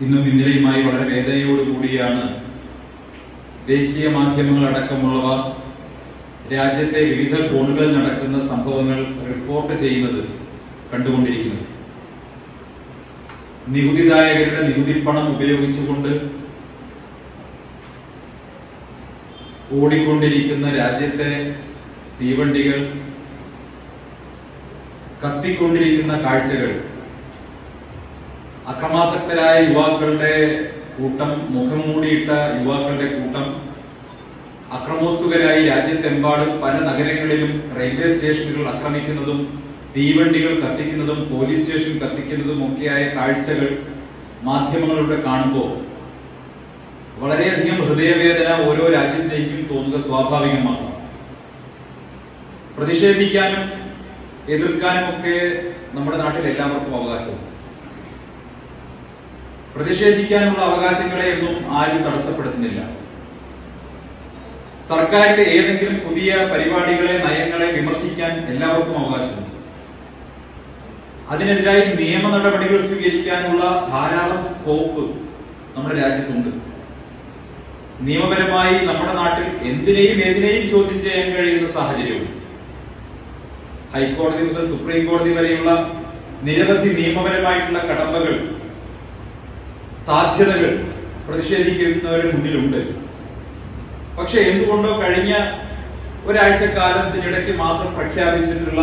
ഇന്നും ഇന്നലെയുമായി വളരെ വേദനയോടുകൂടിയാണ് ദേശീയ മാധ്യമങ്ങളടക്കമുള്ളവ രാജ്യത്തെ വിവിധ കോണുകളിൽ നടക്കുന്ന സംഭവങ്ങൾ റിപ്പോർട്ട് ചെയ്യുന്നത് കണ്ടുകൊണ്ടിരിക്കുന്നത്. നികുതിദായകരുടെ നികുതിപ്പണം ഉപയോഗിച്ചുകൊണ്ട് ഓടിക്കൊണ്ടിരിക്കുന്ന രാജ്യത്തെ തീവണ്ടികൾ, കത്തിക്കൊണ്ടിരിക്കുന്ന കാഴ്ചകൾ, അക്രമാസക്തരായ യുവാക്കളുടെ കൂട്ടം, മുഖം മൂടിയിട്ട യുവാക്കളുടെ കൂട്ടം അക്രമോത്സുകരായി രാജ്യത്തെമ്പാടും പല നഗരങ്ങളിലും റെയിൽവേ സ്റ്റേഷനുകൾ ആക്രമിക്കുന്നതും തീവണ്ടികൾ കത്തിക്കുന്നതും പോലീസ് സ്റ്റേഷൻ കത്തിക്കുന്നതും ഒക്കെയായ കാഴ്ചകൾ മാധ്യമങ്ങളിലൂടെ കാണുമ്പോൾ വളരെയധികം ഹൃദയവേദന ഓരോ രാജ്യത്തിലേക്കും തോന്നുക സ്വാഭാവികമാണ്. പ്രതിഷേധിക്കാനും എതിർക്കാനും ഒക്കെ നമ്മുടെ നാട്ടിൽ എല്ലാവർക്കും അവകാശമുണ്ട്. പ്രതിഷേധിക്കാനുള്ള അവകാശങ്ങളെയൊന്നും ആരും തടസ്സപ്പെടുത്തുന്നില്ല. സർക്കാരിന്റെ ഏതെങ്കിലും പുതിയ പരിപാടികളെ, നയങ്ങളെ വിമർശിക്കാൻ എല്ലാവർക്കും അവകാശമുണ്ട്. അതിനെതിരായി നിയമ നടപടികൾ സ്വീകരിക്കാനുള്ള ധാരാളം സ്കോപ്പ് നമ്മുടെ രാജ്യത്തുണ്ട്. നിയമപരമായി നമ്മുടെ നാട്ടിൽ എന്തിനേയും ഏതിനേയും ചോദ്യം ചെയ്യാൻ കഴിയുന്ന സാഹചര്യമുണ്ട്. ഹൈക്കോടതി മുതൽ സുപ്രീം കോടതി വരെയുള്ള നിരവധി നിയമപരമായിട്ടുള്ള കടമ്പകൾ, സാധ്യതകൾ പ്രതിഷേധിക്കുന്നവരുടെ മുന്നിലുണ്ട്. പക്ഷെ എന്തുകൊണ്ടോ കഴിഞ്ഞ ഒരാഴ്ചക്കാലത്തിനിടയ്ക്ക് മാത്രം പ്രഖ്യാപിച്ചിട്ടുള്ള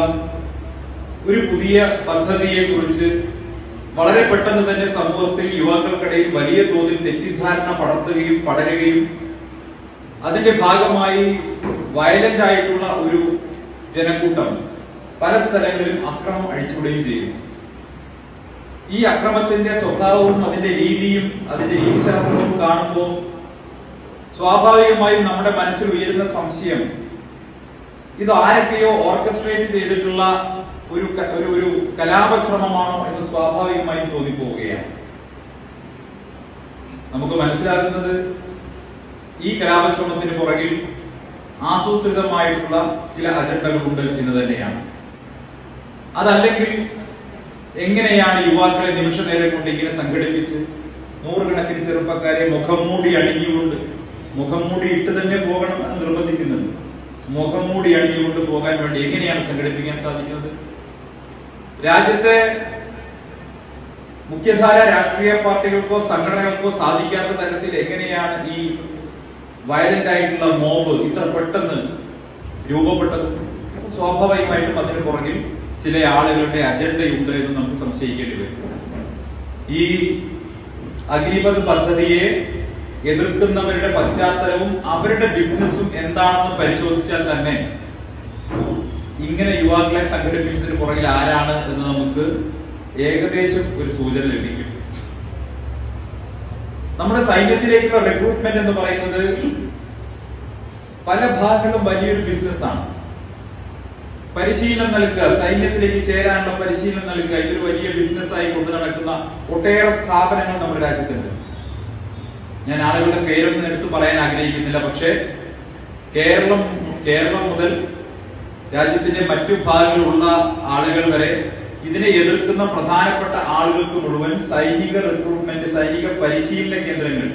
ഒരു പുതിയ പദ്ധതിയെ കുറിച്ച് വളരെ പെട്ടെന്ന് തന്നെ സമൂഹത്തിൽ യുവാക്കൾക്കിടയിൽ വലിയ തോതിൽ തെറ്റിദ്ധാരണ പടരുകയും അതിന്റെ ഭാഗമായി വയലന്റ് ആയിട്ടുള്ള ഒരു ജനക്കൂട്ടം പല സ്ഥലങ്ങളിലും അക്രമം അഴിച്ചുവിടുകയും ചെയ്യുന്നു. ഈ അക്രമത്തിന്റെ സ്വഭാവവും അതിന്റെ രീതിയും അതിന്റെ രീതിശാസ്ത്രവും കാണുമ്പോൾ സ്വാഭാവികമായും നമ്മുടെ മനസ്സിൽ ഉയരുന്ന സംശയം, ഇത് ആരൊക്കെയോ ഓർക്കസ്ട്രേറ്റ് ചെയ്തിട്ടുള്ള ഒരു കലാപശ്രമമാണോ എന്ന് സ്വാഭാവികമായും തോന്നിപ്പോവുകയാണ്. നമുക്ക് മനസ്സിലാകുന്നത് ഈ കലാപശ്രമത്തിന് പുറകിൽ ആസൂത്രിതമായിട്ടുള്ള ചില അജണ്ടകളുണ്ട് എന്ന് തന്നെയാണ്. അതല്ലെങ്കിൽ എങ്ങനെയാണ് യുവാക്കളെ നിമിഷ നേരം കൊണ്ട് ഇങ്ങനെ സംഘടിപ്പിച്ച് നൂറുകണക്കിന് ചെറുപ്പക്കാരെ മുഖം മൂടി ഇട്ട് തന്നെ പോകണം എന്ന് നിർബന്ധിക്കുന്നത്? മുഖം മൂടി അണിഞ്ഞുകൊണ്ട് പോകാൻ വേണ്ടി എങ്ങനെയാണ് സംഘടിപ്പിക്കാൻ സാധിക്കുന്നത്? രാജ്യത്തെ മുഖ്യധാര രാഷ്ട്രീയ പാർട്ടികൾക്കോ സംഘടനകൾക്കോ സാധിക്കാത്ത തരത്തിൽ എങ്ങനെയാണ് ഈ വയലന്റ് ആയിട്ടുള്ള മോബ് ഇത്ര പെട്ടെന്ന് രൂപപ്പെട്ടത്? സ്വാഭാവികമായിട്ടും അതിന് പുറകിൽ ചില ആളുകളുടെ അജണ്ടയുണ്ട് എന്ന് നമുക്ക് സംശയിക്കേണ്ടി വരും. ഈ അഗ്നിപഥ് പദ്ധതിയെ എതിർക്കുന്നവരുടെ പശ്ചാത്തലവും അവരുടെ ബിസിനസ്സും എന്താണെന്ന് പരിശോധിച്ചാൽ തന്നെ ഇങ്ങനെ യുവാക്കളെ സംഘടിപ്പിച്ചതിന് പുറകിൽ ആരാണ് എന്ന് നമുക്ക് ഏകദേശം ഒരു സൂചന ലഭിക്കും. നമ്മുടെ സൈന്യത്തിലേക്കുള്ള റിക്രൂട്ട്മെന്റ് എന്ന് പറയുന്നത് പല ഭാഗങ്ങളും വലിയൊരു ബിസിനസ്സാണ്. പരിശീലനം നൽകുക, സൈന്യത്തിലേക്ക് ചേരാനുള്ള പരിശീലനം നൽകുക, ഇതൊരു വലിയ ബിസിനസ്സായി കൊണ്ടു നടക്കുന്ന ഒട്ടേറെ സ്ഥാപനങ്ങൾ നമ്മുടെ രാജ്യത്തുണ്ട്. ഞാൻ ആളുകളുടെ പേരൊന്നും എടുത്തു പറയാൻ ആഗ്രഹിക്കുന്നില്ല. പക്ഷേ കേരളം മുതൽ രാജ്യത്തിന്റെ മറ്റു ഭാഗങ്ങളിലുള്ള ആളുകൾ വരെ ഇതിനെ എതിർക്കുന്ന പ്രധാനപ്പെട്ട ആളുകൾക്ക് മുഴുവൻ സൈനിക റിക്രൂട്ട്മെന്റ്, സൈനിക പരിശീലന കേന്ദ്രങ്ങൾ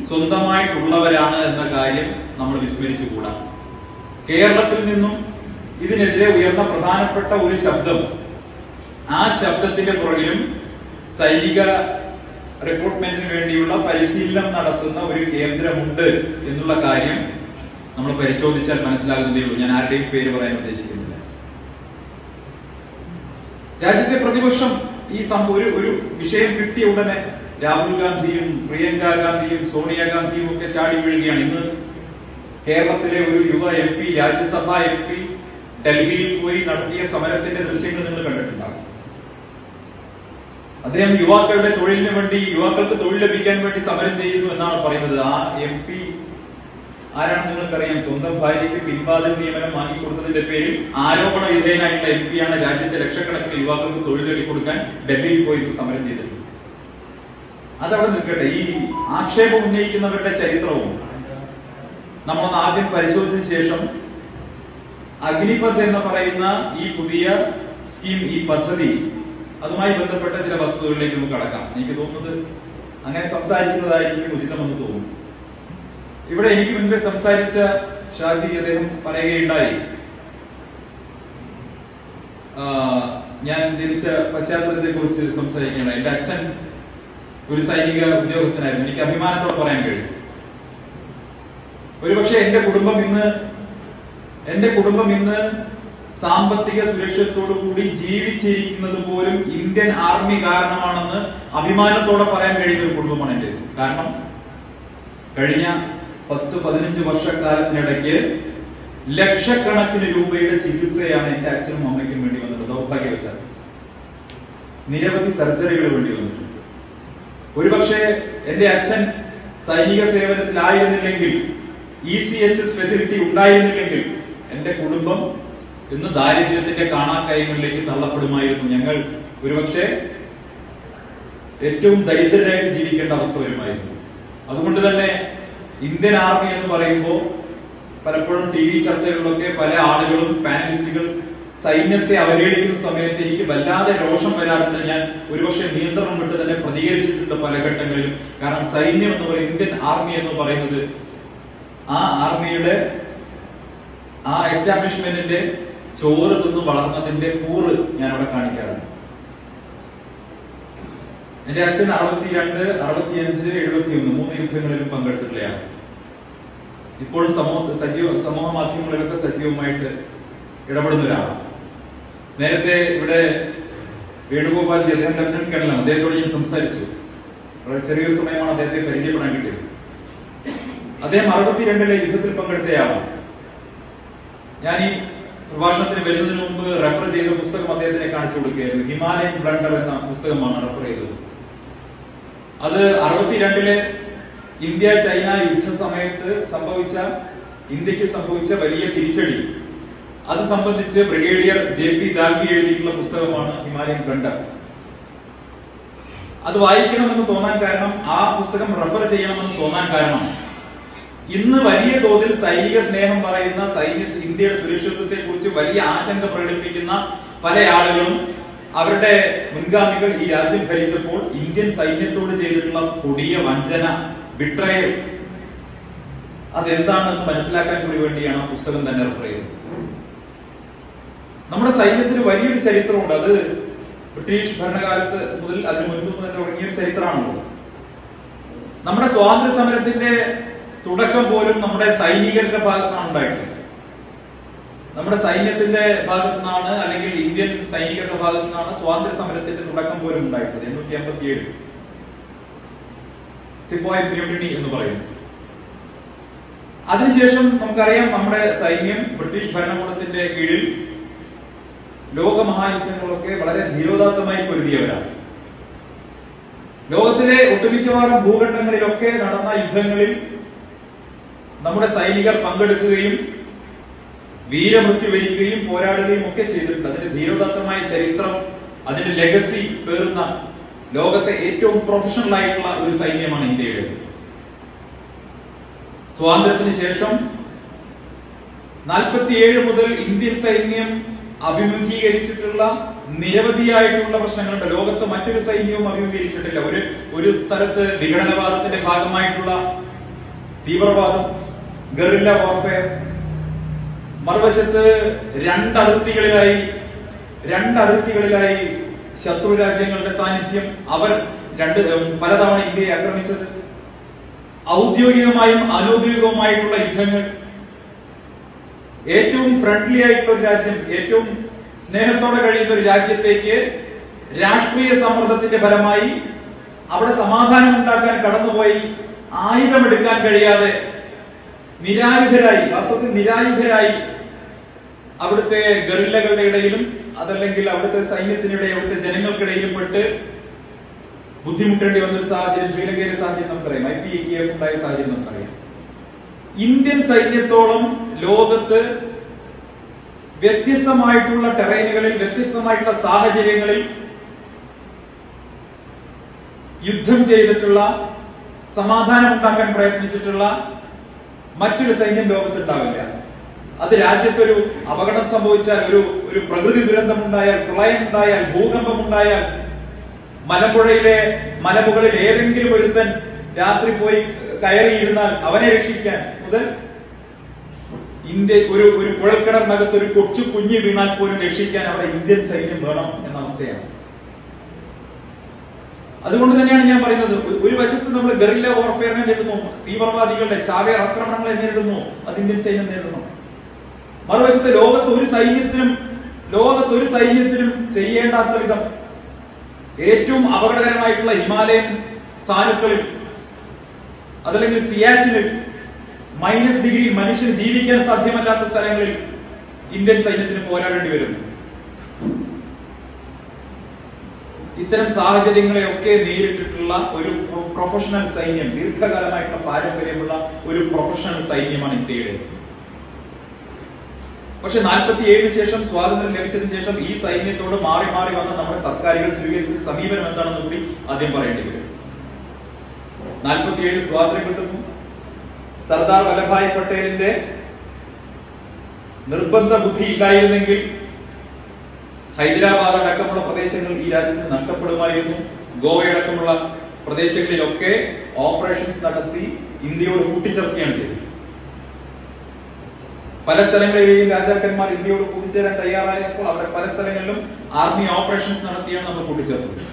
സ്വന്തമായിട്ടുള്ളവരാണ് എന്ന കാര്യം നമ്മൾ വിസ്മരിച്ചുകൂടാ. കേരളത്തിൽ നിന്നും ഇതിനെതിരെ ഉയർന്ന പ്രധാനപ്പെട്ട ഒരു ശബ്ദം, ആ ശബ്ദത്തിന്റെ പുറകിലും സൈനിക റിക്രൂട്ട്മെന്റിന് വേണ്ടിയുള്ള പരിശീലനം നടത്തുന്ന ഒരു കേന്ദ്രമുണ്ട് എന്നുള്ള കാര്യം നമ്മൾ പരിശോധിച്ചാൽ മനസ്സിലാകുന്നതേ ഉള്ളൂ. ഞാൻ ആരുടെയും പേര് പറയാൻ ഉദ്ദേശിക്കുന്നില്ല. രാജ്യത്തെ പ്രതിപക്ഷം ഈ ഒരു വിഷയം കിട്ടിയ ഉടനെ രാഹുൽ ഗാന്ധിയും പ്രിയങ്ക ഗാന്ധിയും സോണിയാഗാന്ധിയും ഒക്കെ ചാടി വീഴുകയാണ്. ഇന്ന് കേരളത്തിലെ ഒരു യുവ MP, രാജ്യസഭാ MP ഡൽഹിയിൽ പോയി നടത്തിയ സമരത്തിന്റെ ദൃശ്യങ്ങൾ നിങ്ങൾ കണ്ടിട്ടുണ്ടാകും. അദ്ദേഹം യുവാക്കളുടെ തൊഴിലിന് വേണ്ടി, യുവാക്കൾക്ക് തൊഴിൽ ലഭിക്കാൻ വേണ്ടി സമരം ചെയ്യുന്നു എന്നാണ് പറയുന്നത്. ആ MP ആരാണെന്ന് നിങ്ങൾക്കറിയാം. സ്വന്തം ഭാര്യയ്ക്ക് പിൻവാതിൽ നിയമനം വാങ്ങിക്കൊടുത്തതിന്റെ പേരിൽ ആരോപണ വിധേയനായിട്ടുള്ള MP ആണ് രാജ്യത്തെ ലക്ഷക്കണക്കിന് യുവാക്കൾക്ക് തൊഴിൽ നേടിക്കൊടുക്കാൻ ഡൽഹിയിൽ പോയി സമരം ചെയ്തത്. അതവിടെ നിൽക്കട്ടെ. ഈ ആക്ഷേപം ഉന്നയിക്കുന്നവരുടെ ചരിത്രവും നമ്മളൊന്ന് ആദ്യം പരിശോധിച്ച ശേഷം അഗ്നിപഥ് എന്ന് പറയുന്ന ഈ പുതിയ സ്കീം, ഈ പദ്ധതി, അതുമായി ബന്ധപ്പെട്ട ചില വസ്തുതകളിലേക്ക് നമുക്ക് കടക്കാം. എനിക്ക് തോന്നുന്നത് അങ്ങനെ സംസാരിക്കുന്നതായിരിക്കും ഉചിതമെന്ന് തോന്നുന്നു. ഇവിടെ എനിക്ക് മുൻപേ സംസാരിച്ച ഷാജി അദ്ദേഹം പറയുകയുണ്ടായി, ഞാൻ ജനിച്ച പശ്ചാത്തലത്തെ കുറിച്ച് സംസാരിക്കുകയാണ്. എന്റെ അച്ഛൻ ഒരു സൈനിക ഉദ്യോഗസ്ഥനായിരുന്നു. എനിക്ക് അഭിമാനത്തോടെ പറയാൻ കഴിയും. ഒരുപക്ഷെ എന്റെ കുടുംബം ഇന്ന് സാമ്പത്തിക സുരക്ഷത്തോടു കൂടി ജീവിച്ചിരിക്കുന്നത് പോലും ഇന്ത്യൻ ആർമി കാരണമാണെന്ന് അഭിമാനത്തോടെ പറയാൻ കഴിയുന്ന ഒരു കുടുംബമാണ് എന്റെ. കാരണം കഴിഞ്ഞ 10-15 വർഷക്കാലത്തിനിടയ്ക്ക് ലക്ഷക്കണക്കിന് രൂപയുടെ ചികിത്സയാണ് എന്റെ അച്ഛനും അമ്മയ്ക്കും വേണ്ടി വന്നത്. ദൗർഭാഗ്യവശാൽ നിരവധി സർജറികൾ വേണ്ടി വന്നിട്ടുണ്ട്. ഒരുപക്ഷെ എന്റെ അച്ഛൻ സൈനിക സേവനത്തിലായിരുന്നില്ലെങ്കിൽ, ECHS ഫെസിലിറ്റി ഉണ്ടായിരുന്നില്ലെങ്കിൽ എന്റെ കുടുംബം ഇന്ന് ദാരിദ്ര്യത്തിന്റെ കാണാക്കയങ്ങളിലേക്ക് തള്ളപ്പെടുമായിരുന്നു. ഞങ്ങൾ ഒരുപക്ഷെ ഏറ്റവും ദരിദ്രരായിട്ട് ജീവിക്കേണ്ട അവസ്ഥ വരുമായിരുന്നു. അതുകൊണ്ട് തന്നെ ഇന്ത്യൻ ആർമി എന്ന് പറയുമ്പോൾ പലപ്പോഴും TV ചർച്ചകളിലൊക്കെ പല ആളുകളും, പാനലിസ്റ്റുകൾ സൈന്യത്തെ അവഹേളിക്കുന്ന സമയത്ത് എനിക്ക് വല്ലാതെ രോഷം വരാറുണ്ട്. ഞാൻ ഒരുപക്ഷെ നിയന്ത്രണം വിട്ട് തന്നെ പ്രതികരിച്ചിട്ടുണ്ട് പല ഘട്ടങ്ങളിലും. കാരണം സൈന്യം എന്ന് പറയുന്നത്, ഇന്ത്യൻ ആർമി എന്ന് പറയുന്നത്, ആ ആർമിയുടെ ആ എസ്റ്റാബ്ലിഷ്മെന്റിന്റെ ചോറ് തിന്ന് വളർന്നതിന്റെ കൂറ് ഞാൻ അവിടെ കാണിക്കാറുണ്ട്. എന്റെ അച്ഛൻ 62, 65, 71 3 യുദ്ധങ്ങളിലും പങ്കെടുത്തിട്ടുള്ളതാണ്. ഇപ്പോഴും സമൂഹ മാധ്യമങ്ങളിലൊക്കെ സജീവമായിട്ട് ഇടപെടുന്ന ഒരാളാണ്. നേരത്തെ ഇവിടെ വേണുഗോപാൽജി, അദ്ദേഹം ലഫ്റ്റനന്റ് കേണലാണ്, അദ്ദേഹത്തോട് ഞാൻ സംസാരിച്ചു. വളരെ ചെറിയൊരു സമയമാണ് അദ്ദേഹത്തെ പരിചയപ്പെടാൻ കിട്ടിയത്. അദ്ദേഹം 62-ലെ യുദ്ധത്തിൽ പങ്കെടുത്തയാളാണ്. ഞാൻ ഈ പ്രഭാഷണത്തിന് വരുന്നതിന് മുമ്പ് റെഫർ ചെയ്ത പുസ്തകം അദ്ദേഹത്തിനെ കാണിച്ചു കൊടുക്കുകയായിരുന്നു. ഹിമാലയൻ ബ്ലണ്ടർ എന്ന പുസ്തകമാണ് റെഫർ ചെയ്തത്. അത് 62-ലെ ഇന്ത്യ ചൈന യുദ്ധ സമയത്ത് ഇന്ത്യക്ക് സംഭവിച്ച വലിയ തിരിച്ചടി, അത് സംബന്ധിച്ച് ബ്രിഗേഡിയർ JP ദാൽവി എഴുതിയിട്ടുള്ള പുസ്തകമാണ് ഹിമാലയൻ ബ്ലണ്ടർ. അത് വായിക്കണമെന്ന് തോന്നാൻ കാരണം, ആ പുസ്തകം റെഫർ ചെയ്യണമെന്ന് തോന്നാൻ കാരണം, ഇന്ന് വലിയ തോതിൽ സൈനിക സ്നേഹം പറയുന്ന, ഇന്ത്യയുടെ സുരക്ഷിതത്വത്തെ കുറിച്ച് വലിയ ആശങ്ക പ്രകടിപ്പിക്കുന്ന പല ആളുകളും അവരുടെ മുൻഗാമികൾ ഈ രാജ്യം ഭരിച്ചപ്പോൾ ഇന്ത്യൻ സൈന്യത്തോട് ചെയ്തിട്ടുള്ള കൊടിയ വഞ്ചന, ബിട്രയൽ, അതെന്താണെന്ന് മനസ്സിലാക്കാൻ കൂടി വേണ്ടിയാണ് ആ പുസ്തകം തന്നെ റെഫർ ചെയ്യുന്നത്. നമ്മുടെ സൈന്യത്തിന് വലിയൊരു ചരിത്രമുണ്ട്. അത് ബ്രിട്ടീഷ് ഭരണകാലത്ത് മുതൽ അതിന് മുൻപ് തന്നെ തുടങ്ങിയ ചരിത്രമാണുള്ളത്. നമ്മുടെ സ്വാതന്ത്ര്യ സമരത്തിന്റെ തുടക്കം പോലും നമ്മുടെ സൈനികരുടെ ഭാഗത്താണ് ഉണ്ടായിട്ടുള്ളത്. നമ്മുടെ സൈന്യത്തിന്റെ ഭാഗത്തു നിന്നാണ്, അല്ലെങ്കിൽ ഇന്ത്യൻ സൈനികരുടെ ഭാഗത്തു നിന്നാണ് സ്വാതന്ത്ര്യ സമരത്തിന്റെ തുടക്കം പോലും ഉണ്ടായിട്ടുള്ളത്. 857 സിപ്പോയ് മ്യൂട്ടിനി എന്ന് പറയുന്നു. അതിനുശേഷം നമുക്കറിയാം, നമ്മുടെ സൈന്യം ബ്രിട്ടീഷ് ഭരണകൂടത്തിന്റെ കീഴിൽ ലോകമഹായുദ്ധങ്ങളൊക്കെ വളരെ ധീരോദാത്തമായി പൊരുതിയവരാണ്. ലോകത്തിലെ ഒട്ടുമിക്കവാറും ഭൂഖണ്ഡങ്ങളിലൊക്കെ നടന്ന യുദ്ധങ്ങളിൽ നമ്മുടെ സൈനികർ പങ്കെടുക്കുകയും വീരമൃത്യു വരിക്കുകയും പോരാടുകയും ഒക്കെ ചെയ്തിട്ടുണ്ട്. അതിന്റെ ധീരോദാത്തമായ ചരിത്രം, അതിന്റെ ലെഗസി പേറുന്ന ലോകത്തെ ഏറ്റവും പ്രൊഫഷണൽ ആയിട്ടുള്ള ഒരു സൈന്യമാണ് ഇന്ത്യയുടെ. സ്വാതന്ത്ര്യത്തിന് ശേഷം 47 മുതൽ ഇന്ത്യൻ സൈന്യം അഭിമുഖീകരിച്ചിട്ടുള്ള നിരവധിയായിട്ടുള്ള പ്രശ്നങ്ങളുണ്ട്. ലോകത്ത് മറ്റൊരു സൈന്യവും അഭിമുഖീകരിച്ചിട്ടില്ല. ഒരു സ്ഥലത്ത് വിഘടനവാദത്തിന്റെ ഭാഗമായിട്ടുള്ള തീവ്രവാദം, ഗറില്ല വാർഫെയർ, മറുവശത്ത് രണ്ടതിർത്തികളിലായി ശത്രു രാജ്യങ്ങളുടെ സാന്നിധ്യം, അവർ പലതവണ ഇന്ത്യയെ ആക്രമിച്ചത്, ഔദ്യോഗികമായും അനൌദ്യോഗികവുമായിട്ടുള്ള യുദ്ധങ്ങൾ, ഏറ്റവും ഫ്രണ്ട്ലി ആയിട്ടുള്ള ഒരു രാജ്യം, ഏറ്റവും സ്നേഹത്തോടെ കഴിയുന്ന ഒരു രാജ്യത്തേക്ക് രാഷ്ട്രീയ സമ്മർദ്ദത്തിന്റെ ഫലമായി അവിടെ സമാധാനം ഉണ്ടാക്കാൻ കടന്നുപോയി ആയുധമെടുക്കാൻ കഴിയാതെ നിരായുധരായി അവിടുത്തെ ഗറില്ലകളുടെ ഇടയിലും അതല്ലെങ്കിൽ അവിടുത്തെ സൈന്യത്തിനിടെ അവിടുത്തെ ജനങ്ങൾക്കിടയിലും പെട്ട് ബുദ്ധിമുട്ടേണ്ടി വന്നൊരു സാഹചര്യം, ശ്രീലങ്കയിലെ സാഹചര്യം നമുക്കറിയാം, IPAKF ഉണ്ടായ സാഹചര്യം നമുക്കറിയാം. ഇന്ത്യൻ സൈന്യത്തോളം ലോകത്ത് വ്യത്യസ്തമായിട്ടുള്ള ടെറൈനുകളിൽ, വ്യത്യസ്തമായിട്ടുള്ള സാഹചര്യങ്ങളിൽ യുദ്ധം ചെയ്തിട്ടുള്ള, സമാധാനം ഉണ്ടാക്കാൻ പ്രയത്നിച്ചിട്ടുള്ള മറ്റൊരു സൈന്യം ലോകത്തുണ്ടാവില്ല. അത് രാജ്യത്തൊരു അപകടം സംഭവിച്ചാൽ, ഒരു പ്രകൃതി ദുരന്തമുണ്ടായാൽ, പ്രളയമുണ്ടായാൽ, ഭൂകമ്പമുണ്ടായാൽ, മലമ്പുഴയിലെ മലമുകളിൽ ഏതെങ്കിലും ഒരുത്തൻ രാത്രി പോയി കയറിയിരുന്നാൽ അവനെ രക്ഷിക്കാൻ മുതൽ ഇന്ത്യ ഒരു കുഴൽക്കിണറിനകത്ത് ഒരു കൊച്ചു കുഞ്ഞ് വീണാൽ പോലും രക്ഷിക്കാൻ അവിടെ ഇന്ത്യൻ സൈന്യം വേണം എന്ന അവസ്ഥയാണ്. അതുകൊണ്ട് തന്നെയാണ് ഞാൻ പറയുന്നത്, ഒരു വശത്ത് നമ്മൾ ഗറില്ല വാർഫെയറിനെ നേരിടുന്നു, തീവ്രവാദികളുടെ ചാവേർ ആക്രമണങ്ങളെ നേരിടുന്നു, അത് ഇന്ത്യൻ സൈന്യം നേരിടുന്നു. മറുവശത്ത് ലോകത്ത് ഒരു സൈന്യത്തിനും ചെയ്യേണ്ടാത്ത വിധം ഏറ്റവും അപകടകരമായിട്ടുള്ള ഹിമാലയൻ സാനുക്കളിൽ അതല്ലെങ്കിൽ സിയാച്ചിനിൽ -डिग्री മനുഷ്യന് ജീവിക്കാൻ സാധ്യമല്ലാത്ത സ്ഥലങ്ങളിൽ ഇന്ത്യൻ സൈന്യത്തിന് പോരാടേണ്ടി വരുന്നു. ഇത്തരം സാഹചര്യങ്ങളെയൊക്കെ നേരിട്ടിട്ടുള്ള ഒരു പ്രൊഫഷണൽ സൈന്യം, ദീർഘകാലമായിട്ടുള്ള പാരമ്പര്യമുള്ള ഒരു പ്രൊഫഷണൽ സൈന്യമാണ് ഇന്ത്യയുടെ. പക്ഷെ 47 ശേഷം, സ്വാതന്ത്ര്യം ലഭിച്ചതിന് ശേഷം ഈ സൈന്യത്തോട് മാറി മാറി വന്ന നമ്മുടെ സർക്കാരുകൾ സ്വീകരിച്ച സമീപനം എന്താണെന്ന് കൂടി ആദ്യം പറയേണ്ടി വരും. 47 സ്വാതന്ത്ര്യം കിട്ടുന്നു. സർദാർ വല്ലഭായ് പട്ടേലിന്റെ നിർബന്ധ ബുദ്ധി ഇല്ലായിരുന്നെങ്കിൽ ഹൈദരാബാദ് അടക്കമുള്ള പ്രദേശങ്ങൾ ഈ രാജ്യത്തിന് നഷ്ടപ്പെടുമായിരുന്നു. ഗോവയടക്കമുള്ള പ്രദേശങ്ങളിലൊക്കെ ഓപ്പറേഷൻസ് നടത്തി ഇന്ത്യയോട് കൂട്ടിച്ചേർക്കുകയാണ് ചെയ്തത്. പല സ്ഥലങ്ങളിലെയും രാജാക്കന്മാർ ഇന്ത്യയോട് കൂട്ടിച്ചേരാൻ തയ്യാറായപ്പോൾ അവിടെ പല സ്ഥലങ്ങളിലും ആർമി ഓപ്പറേഷൻസ് നടത്തിയാണ് നമ്മൾ കൂട്ടിച്ചേർത്തത്.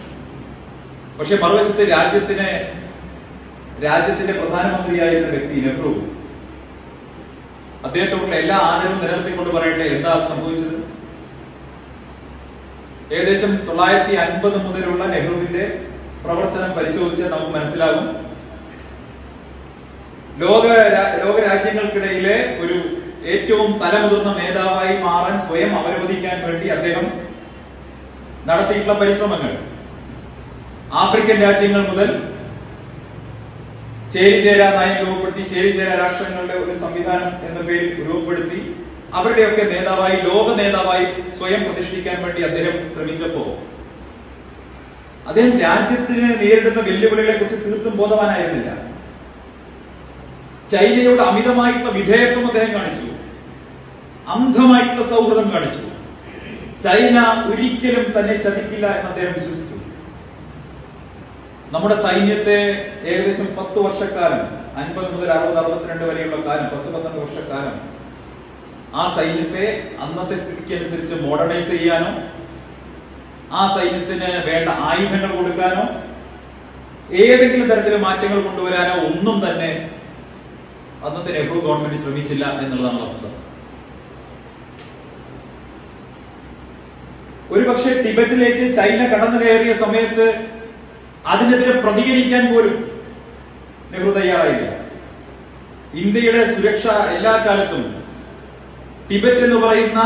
പക്ഷെ മറുവശത്ത് രാജ്യത്തിന്റെ പ്രധാനമന്ത്രിയായിരുന്ന വ്യക്തി നെഹ്റു, അദ്ദേഹത്തോടുള്ള എല്ലാ ആദരവും നിലനിർത്തിക്കൊണ്ട് പറയട്ടെ, എന്താ സംഭവിച്ചത്? ഏകദേശം 950 മുതലുള്ള നെഹ്റുവിന്റെ പ്രവർത്തനം പരിശോധിച്ചാൽ നമുക്ക് മനസ്സിലാകും, ലോകരാജ്യങ്ങൾക്കിടയിലെ ഒരു ഏറ്റവും തലമുതിർന്ന നേതാവായി മാറാൻ സ്വയം അവരോധിക്കാൻ വേണ്ടി അദ്ദേഹം നടത്തിയിട്ടുള്ള പരിശ്രമങ്ങൾ ആഫ്രിക്കൻ രാജ്യങ്ങൾ മുതൽ ചേരിചേരാ നയം രൂപപ്പെടുത്തി, ചേരിചേരാ രാഷ്ട്രങ്ങളുടെ ഒരു സംവിധാനം എന്ന പേരിൽ രൂപപ്പെടുത്തി അവരുടെയൊക്കെ നേതാവായി, ലോക നേതാവായി സ്വയം പ്രതിഷ്ഠിക്കാൻ വേണ്ടി അദ്ദേഹം ശ്രമിച്ചപ്പോ അദ്ദേഹം രാജ്യത്തിന് നേരിടുന്ന വെല്ലുവിളികളെ കുറിച്ച് തീർത്തും ബോധവാനായിരുന്നില്ല. ചൈനയോട് അമിതമായിട്ടുള്ള വിധേയത്വം അദ്ദേഹം കാണിച്ചു, അന്ധമായിട്ടുള്ള സൗഹൃദം കാണിച്ചു. ചൈന ഒരിക്കലും തന്നെ ചതിക്കില്ല എന്ന് അദ്ദേഹം വിശ്വസിച്ചു. നമ്മുടെ സൈന്യത്തെ ഏകദേശം 10 വർഷക്കാലം, 50 മുതൽ 60, 62 വരെയുള്ള കാലം, 10-12 വർഷക്കാലം ആ സൈന്യത്തെ അന്നത്തെ സ്ഥിതിക്ക് അനുസരിച്ച് മോഡേണൈസ് ചെയ്യാനോ ആ സൈന്യത്തിന് വേണ്ട ആയുധങ്ങൾ കൊടുക്കാനോ ഏതെങ്കിലും തരത്തിലെ മാറ്റങ്ങൾ കൊണ്ടുവരാനോ ഒന്നും തന്നെ അന്നത്തെ നെഹ്റു ഗവൺമെന്റ് ശ്രമിച്ചില്ല എന്നുള്ളതാണ് വസ്തുത. ഒരുപക്ഷെ ടിബറ്റിലേക്ക് ചൈന കടന്നു കയറിയ സമയത്ത് അതിനെതിരെ പ്രതികരിക്കാൻ പോലും നെഹ്റു തയ്യാറായില്ല. ഇന്ത്യയുടെ സുരക്ഷ എല്ലാ കാലത്തും ടിബറ്റ് എന്ന് പറയുന്ന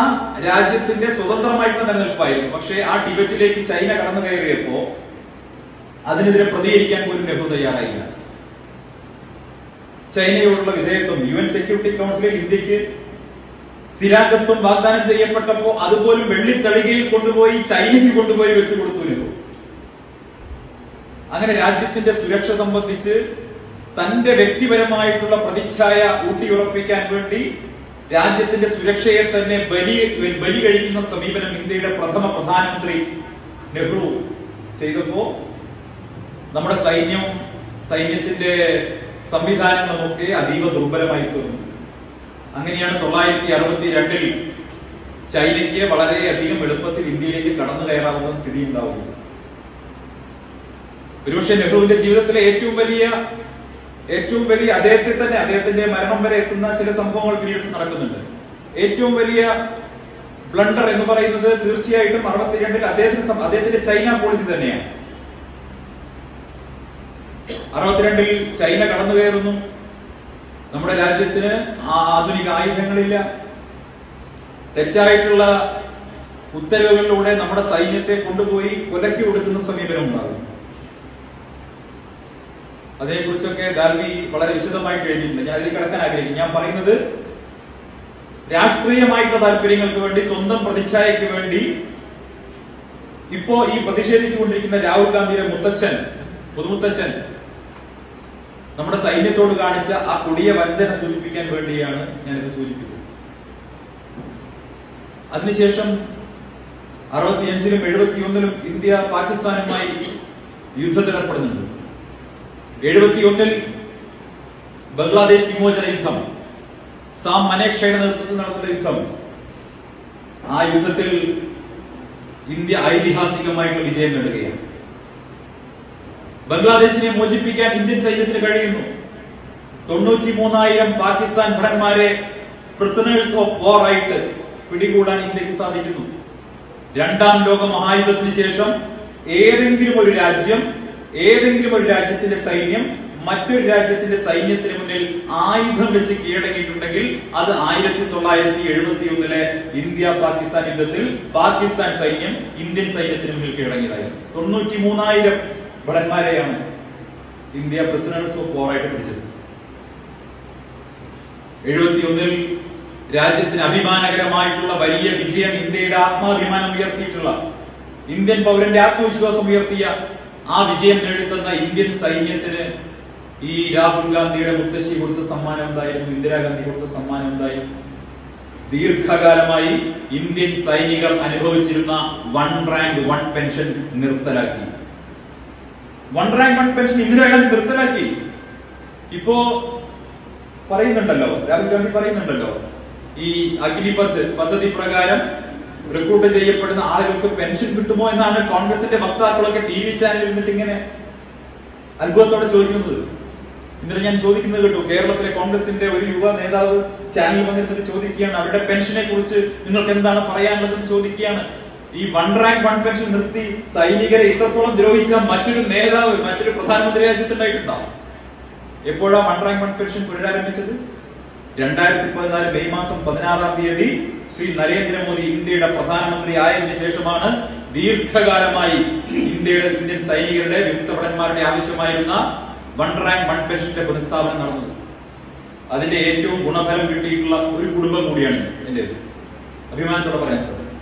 രാജ്യത്തിന്റെ സ്വതന്ത്രമായിട്ടുള്ള നിലനിൽപ്പായിരുന്നു. പക്ഷേ ആ ടിബറ്റിലേക്ക് ചൈന കടന്നു കയറിയപ്പോ അതിനെതിരെ പ്രതികരിക്കാൻ പോലും നെഹ്റു തയ്യാറായില്ല. ചൈനയോടുള്ള വിധേയത്വം, UN സെക്യൂരിറ്റി കൗൺസിലിൽ ഇന്ത്യക്ക് സ്ഥിരാംഗത്വം വാഗ്ദാനം ചെയ്യപ്പെട്ടപ്പോ അതുപോലും വെള്ളിത്തളികയിൽ കൊണ്ടുപോയി ചൈനയ്ക്ക് കൊണ്ടുപോയി വെച്ചു കൊടുത്തു നെഹ്റു. അങ്ങനെ രാജ്യത്തിന്റെ സുരക്ഷ സംബന്ധിച്ച് തന്റെ വ്യക്തിപരമായിട്ടുള്ള പ്രതിച്ഛായ ഊട്ടിയുറപ്പിക്കാൻ വേണ്ടി രാജ്യത്തിന്റെ സുരക്ഷയെ തന്നെ ബലി കഴിക്കുന്ന സമീപനം ഇന്ത്യയുടെ പ്രഥമ പ്രധാനമന്ത്രി നെഹ്റു ചെയ്തപ്പോ നമ്മുടെ സൈന്യത്തിന്റെ സംവിധാനങ്ങളുമൊക്കെ അതീവ ദുർബലമായി തീർന്നു. അങ്ങനെയാണ് 1962-ൽ ചൈനയ്ക്ക് വളരെയധികം എളുപ്പത്തിൽ ഇന്ത്യയിലേക്ക് കടന്നു കയറാവുന്ന സ്ഥിതി ഉണ്ടാവുന്നത്. ഒരുപക്ഷെ നെഹ്റുവിന്റെ ജീവിതത്തിലെ ഏറ്റവും വലിയ അദ്ദേഹത്തിന്റെ മരണം വരെ എത്തുന്ന ചില സംഭവങ്ങൾ പിന്നീട് നടക്കുന്നുണ്ട്. ഏറ്റവും വലിയ ബ്ലണ്ടർ എന്ന് പറയുന്നത് തീർച്ചയായിട്ടും 62-ൽ അദ്ദേഹത്തിന്റെ ചൈന പോളിസി തന്നെയാണ്. 62-ൽ ചൈന കടന്നു കയറുന്നു. നമ്മുടെ രാജ്യത്തിന് ആധുനിക ആയുധങ്ങളില്ല. തെറ്റായിട്ടുള്ള ഉത്തരവുകളിലൂടെ നമ്മുടെ സൈന്യത്തെ കൊണ്ടുപോയി കൊലക്കി കൊടുക്കുന്ന സമീപനം ഉണ്ടാകും. അതിനെക്കുറിച്ചൊക്കെ ഗാൽവി വളരെ വിശദമായിട്ട് എഴുതിയിട്ടുണ്ട്. ഞാൻ അതിൽ കിടക്കാൻ ആഗ്രഹിക്കും. ഞാൻ പറയുന്നത് രാഷ്ട്രീയമായിട്ടുള്ള താല്പര്യങ്ങൾക്ക് വേണ്ടി, സ്വന്തം പ്രതിച്ഛായയ്ക്ക് വേണ്ടി ഇപ്പോ ഈ പ്രതിഷേധിച്ചുകൊണ്ടിരിക്കുന്ന രാഹുൽ ഗാന്ധിയുടെ പുതുമുത്തശ്ശൻ നമ്മുടെ സൈന്യത്തോട് കാണിച്ച ആ കൊടിയ വഞ്ചന സൂചിപ്പിക്കാൻ വേണ്ടിയാണ് ഞാനിത് സൂചിപ്പിച്ചത്. അതിനുശേഷം 65-ലും 71-ലും ഇന്ത്യ പാകിസ്ഥാനുമായി യുദ്ധത്തിലേർപ്പെടുന്നുണ്ട്. 71 ബംഗ്ലാദേശ് വിമോചന യുദ്ധം, സാം മനേക്ഷയുടെ നേതൃത്വത്തിൽ നടത്തുന്ന യുദ്ധം. ആ യുദ്ധത്തിൽ ഇന്ത്യ ഐതിഹാസികമായിട്ടുള്ള വിജയം നേടുകയാണ്. ബംഗ്ലാദേശിനെ മോചിപ്പിക്കാൻ ഇന്ത്യൻ സൈന്യത്തിന് കഴിയുന്നു. 93,000 പാകിസ്ഥാൻ ഭടന്മാരെ പ്രിസണേഴ്സ് ഓഫ് വാർ ആയിട്ട് പിടികൂടാൻ ഇന്ത്യക്ക് സാധിക്കുന്നു. രണ്ടാം ലോക മഹായുദ്ധത്തിന് ശേഷം ഏതെങ്കിലും ഒരു രാജ്യത്തിന്റെ സൈന്യം മറ്റൊരു രാജ്യത്തിന്റെ സൈന്യത്തിന് മുന്നിൽ ആയുധം വെച്ച് കീഴടങ്ങിയിട്ടുണ്ടെങ്കിൽ അത് 1971 ഇന്ത്യ പാകിസ്ഥാൻ യുദ്ധത്തിൽ പാകിസ്ഥാൻ സൈന്യം ഇന്ത്യൻ സൈന്യത്തിന് മുന്നിൽ കീഴടങ്ങിയതായിരുന്നു. 93,000 ഭടന്മാരെയാണ് ഇന്ത്യ പ്രിസണേഴ്സ് ഓഫ് വാർ ആയിട്ട് പിടിച്ചത്. 71 രാജ്യത്തിന് അഭിമാനകരമായിട്ടുള്ള വലിയ വിജയം, ഇന്ത്യയുടെ ആത്മാഭിമാനം ഉയർത്തിയിട്ടുള്ള, ഇന്ത്യൻ പൗരന്റെ ആത്മവിശ്വാസം ഉയർത്തിയ ആ വിജയം നേടിത്തന്ന ഇന്ത്യൻ സൈന്യത്തിന് ഈ രാഹുൽ ഗാന്ധിയുടെ മുത്തശ്ശി കൊടുത്ത സമ്മാനം എന്തായിരുന്നു? ഇന്ദിരാഗാന്ധി കൊടുത്ത സമ്മാനം എന്തായിരുന്നു? ദീർഘകാലമായി ഇന്ത്യൻ സൈനികർ അനുഭവിച്ചിരുന്ന 1 റാങ്ക് 1 പെൻഷൻ നിർത്തലാക്കി. 1 റാങ്ക് 1 പെൻഷൻ ഇന്ദിരാഗാന്ധി നിർത്തലാക്കി. ഇപ്പോ പറയുന്നുണ്ടല്ലോ, രാഹുൽ ഗാന്ധി പറയുന്നുണ്ടല്ലോ, ഈ അഗ്നിപഥ് പദ്ധതി പ്രകാരം റിക്രൂട്ട് ചെയ്യപ്പെടുന്ന ആളുകൾക്ക് പെൻഷൻ കിട്ടുമോ എന്നാണ് കോൺഗ്രസിന്റെ വക്താക്കളൊക്കെ TV ചാനലിൽ ഇരുന്നിട്ട് ഇങ്ങനെ അത്ഭുതത്തോടെ ചോദിക്കുന്നത്. ഇന്നലെ ഞാൻ ചോദിക്കുന്നത് കേട്ടു, കേരളത്തിലെ കോൺഗ്രസിന്റെ ഒരു യുവ നേതാവ് ചാനലിൽ വന്നിരുന്നിട്ട് ചോദിക്കുകയാണ്, അവരുടെ പെൻഷനെ കുറിച്ച് നിങ്ങൾക്ക് എന്താണ് പറയാനുള്ളതെന്ന് ചോദിക്കുകയാണ്. ഈ 1 റാങ്ക് 1 പെൻഷൻ നിർത്തി സൈനികരെ ഇഷ്ടത്തോളം ദ്രോഹിച്ച മറ്റൊരു നേതാവ്, മറ്റൊരു പ്രധാനമന്ത്രി രാജ്യത്തുണ്ടായിട്ടുണ്ടാവും. എപ്പോഴാണ് 1 റാങ്ക് 1 പെൻഷൻ പുനരാരംഭിച്ചത്? 2014 മെയ് മാസം 16-ാം തീയതി ശ്രീ നരേന്ദ്രമോദി ഇന്ത്യയുടെ പ്രധാനമന്ത്രി ആയതിനു ശേഷമാണ് ദീർഘകാലമായി ഇന്ത്യൻ സൈനികരുടെ വിമുക്തഭടന്മാരുടെ ആവശ്യമായിരുന്ന 1 റാങ്ക് 1 പെൻഷന്റെ പുനഃസ്ഥാപനം നടന്നത്. അതിന്റെ ഏറ്റവും ഗുണഫലം കിട്ടിയിട്ടുള്ള ഒരു കുടുംബം കൂടിയാണ് എന്റെ അഭിമാനത്തോടെ പറയാൻ സാധിക്കും.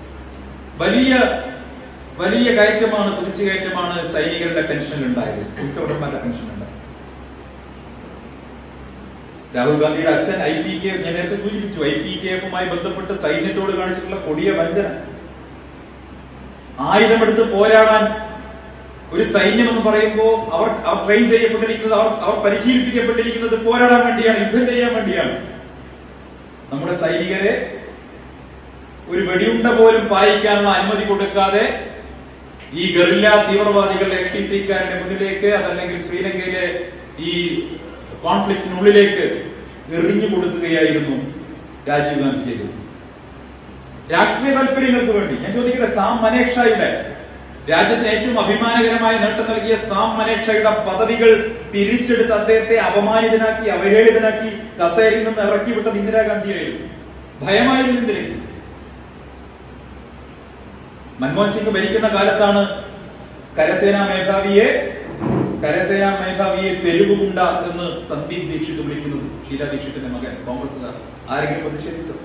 വലിയ കയറ്റമാണ്, കുതിച്ചുകയറ്റമാണ് സൈനികരുടെ പെൻഷനിൽ ഉണ്ടായത്, വിമുക്തഭടന്മാരുടെ പെൻഷൻ ഉണ്ടായത്. രാഹുൽ ഗാന്ധിയുടെ അച്ഛൻ IPKF, ഞാൻ നേരത്തെ സൂചിപ്പിച്ചു, IPKF-മായി ബന്ധപ്പെട്ട് സൈന്യത്തോട് കാണിച്ചിട്ടുള്ള കൊടിയ വഞ്ചന. ആയുധമെടുത്ത് പോരാടാൻ ഒരു സൈന്യം എന്ന് പറയുമ്പോൾ അവർ ട്രെയിൻ ചെയ്യപ്പെട്ടിരിക്കുന്നത്, അവർ പരിശീലിപ്പിക്കപ്പെട്ടിരിക്കുന്നത് പോരാടാൻ വേണ്ടിയാണ്, യുദ്ധം ചെയ്യാൻ വേണ്ടിയാണ്. നമ്മുടെ സൈനികരെ ഒരു വെടിയുണ്ട പോലും പായിക്കാനുള്ള അനുമതി കൊടുക്കാതെ ഈ ഗറില്ല തീവ്രവാദികളുടെ FTT-ക്കാരുടെ മുന്നിലേക്ക്, അതല്ലെങ്കിൽ ശ്രീലങ്കയിലെ ഈ കോൺഫ്ലിക്റ്റിനുള്ളിലേക്ക് എറിഞ്ഞു കൊടുക്കുകയായിരുന്നു രാജീവ് ഗാന്ധി ചെയ്തത്. രാഷ്ട്രീയ താല്പര്യങ്ങൾക്ക് വേണ്ടി. ഞാൻ ചോദിക്കട്ടെ, സാം മനേക്ഷയുടെ, രാജ്യത്തിന് ഏറ്റവും അഭിമാനകരമായ നേട്ടം നൽകിയ സാം മനേക്ഷയുടെ പദവികൾ തിരിച്ചെടുത്ത് അദ്ദേഹത്തെ അപമാനിതനാക്കി, അവഹേളിതനാക്കി കസേരയിൽ നിന്ന് ഇറക്കി വിട്ടത് ഇന്ദിരാഗാന്ധിയായിരുന്നു. ഭയമായിരുന്നില്ല. മൻമോഹൻ സിംഗ് ഭരിക്കുന്ന കാലത്താണ് കരസേനാ മേധാവിയെ തെരുവുകുണ്ട എന്ന് സന്ദീപ് ദീക്ഷിത് വിളിക്കുന്നത്. ഷീല ദീക്ഷിത്തിന്റെ മകൻ, കോൺഗ്രസുകാർ. ആരെങ്കിലും പ്രതിഷേധിച്ചോ?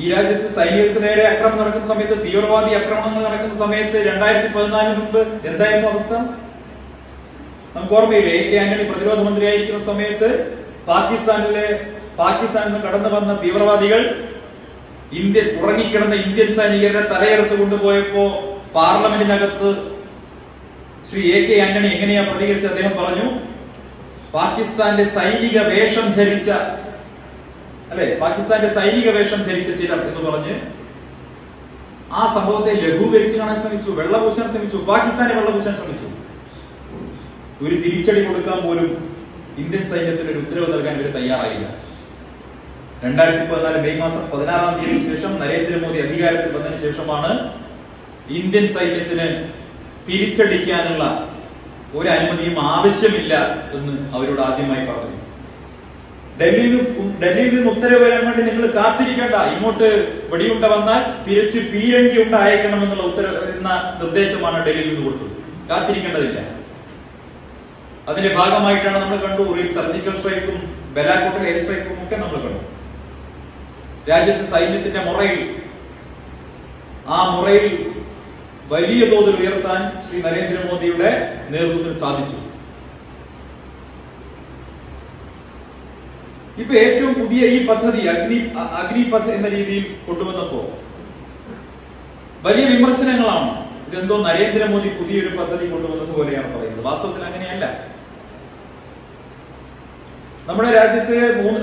ഈ രാജ്യത്ത് സൈനികർക്ക് നേരെ അക്രമം നടക്കുന്ന സമയത്ത്, തീവ്രവാദി ആക്രമണങ്ങൾ നടക്കുന്ന സമയത്ത് 2014 മുമ്പ് എന്തായിരുന്നു അവസ്ഥ? നമുക്ക് ഓർമ്മയില്ലേ? AK ആന്റണി പ്രതിരോധ മന്ത്രിയായിരിക്കുന്ന സമയത്ത് പാകിസ്ഥാനിൽ നിന്ന് കടന്നു വന്ന തീവ്രവാദികൾ ഉറങ്ങിക്കിടന്ന ഇന്ത്യൻ സൈനികരുടെ തലയെടുത്ത് കൊണ്ടുപോയപ്പോ പാർലമെന്റിനകത്ത് ശ്രീ AK ആന്റണി എങ്ങനെയാ പ്രതികരിച്ച് അദ്ദേഹം പറഞ്ഞു, പാകിസ്ഥാന്റെ സൈനിക വേഷം ധരിച്ച ചിലർ എന്ന് പറഞ്ഞ് ആ സംഭവത്തെ ലഘൂകരിച്ച് കാണാൻ ശ്രമിച്ചു, വെള്ളപൂശാൻ ശ്രമിച്ചു, പാകിസ്ഥാനെ വെള്ളപൂശാൻ ശ്രമിച്ചു. ഒരു തിരിച്ചടി കൊടുക്കാൻ പോലും ഇന്ത്യൻ സൈന്യത്തിന് ഒരു ഉത്തരവ് നൽകാൻ ഇവർ തയ്യാറായില്ല. 2014 മെയ് മാസം 16-ാം തീയതിക്ക് ശേഷം നരേന്ദ്രമോദി അധികാരത്തിൽ വന്നതിന് ശേഷമാണ് ഇന്ത്യൻ സൈന്യത്തിന് തിരിച്ചടിക്കാനുള്ള ഒരു അനുമതിയും ആവശ്യമില്ല എന്ന് അവരോട് ആദ്യമായി പറഞ്ഞു. ഡൽഹിയിൽ നിന്ന് ഉത്തരവ് വരാൻ വേണ്ടി നിങ്ങൾ കാത്തിരിക്കേണ്ട, ഇങ്ങോട്ട് വെടിയുണ്ട വന്നാൽ തിരിച്ച് പീരങ്കി ഉണ്ട അയക്കണമെന്നുള്ള നിർദ്ദേശമാണ് ഡൽഹിയിൽ നിന്ന് കൊടുത്തത്. കാത്തിരിക്കേണ്ടതില്ല. അതിന്റെ ഭാഗമായിട്ടാണ് നമ്മൾ കണ്ടു സർജിക്കൽ സ്ട്രൈക്കും ബലാക്കോട്ടിലെ എയർ സ്ട്രൈക്കും ഒക്കെ നമ്മൾ കണ്ടു. രാജ്യത്തെ സൈന്യത്തിന്റെ മുറയിൽ വലിയ തോതിൽ ഉയർത്താൻ ശ്രീ നരേന്ദ്രമോദിയുടെ നേതൃത്വത്തിൽ സാധിച്ചു. ഇപ്പൊ ഏറ്റവും പുതിയ ഈ പദ്ധതി അഗ്നിപഥ് എന്ന രീതിയിൽ കൊണ്ടുവന്നപ്പോ വലിയ വിമർശനങ്ങളാണ്. ഇതെന്തോ നരേന്ദ്രമോദി പുതിയൊരു പദ്ധതി കൊണ്ടുവന്നത് പോലെയാണ് പറയുന്നത്. വാസ്തവത്തിൽ അങ്ങനെയല്ല. നമ്മുടെ രാജ്യത്ത്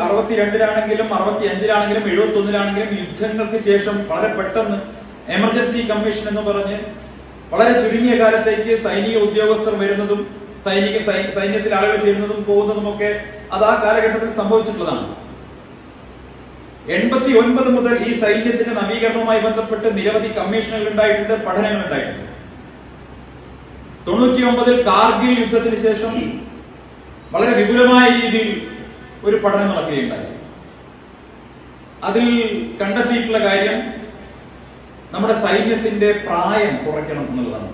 62-ലാണെങ്കിലും 65-ലാണെങ്കിലും 71-ലാണെങ്കിലും യുദ്ധങ്ങൾക്ക് ശേഷം വളരെ പെട്ടെന്ന് എമർജൻസി കമ്മീഷൻ എന്ന് പറഞ്ഞ് വളരെ ചുരുങ്ങിയ കാലത്തേക്ക് സൈനിക ഉദ്യോഗസ്ഥർ വരുന്നതും സൈന്യത്തിൽ ആളുകൾ ചേരുന്നതും പോകുന്നതും ഒക്കെ അത് ആ കാലഘട്ടത്തിൽ സംഭവിച്ചിട്ടുള്ളതാണ്. 89 മുതൽ ഈ സൈന്യത്തിന്റെ നവീകരണവുമായി ബന്ധപ്പെട്ട് നിരവധി കമ്മീഷനുകൾ ഉണ്ടായിട്ടുണ്ട്, പഠനങ്ങൾ ഉണ്ടായിട്ടുണ്ട്. 99-ൽ കാർഗിൽ യുദ്ധത്തിന് ശേഷം വളരെ വിപുലമായ രീതിയിൽ ഒരു പഠനം നടക്കുകയുണ്ടായി. അതിൽ കണ്ടെത്തിയിട്ടുള്ള കാര്യം നമ്മുടെ സൈന്യത്തിന്റെ പ്രായം കുറയ്ക്കണം എന്നുള്ളതാണ്.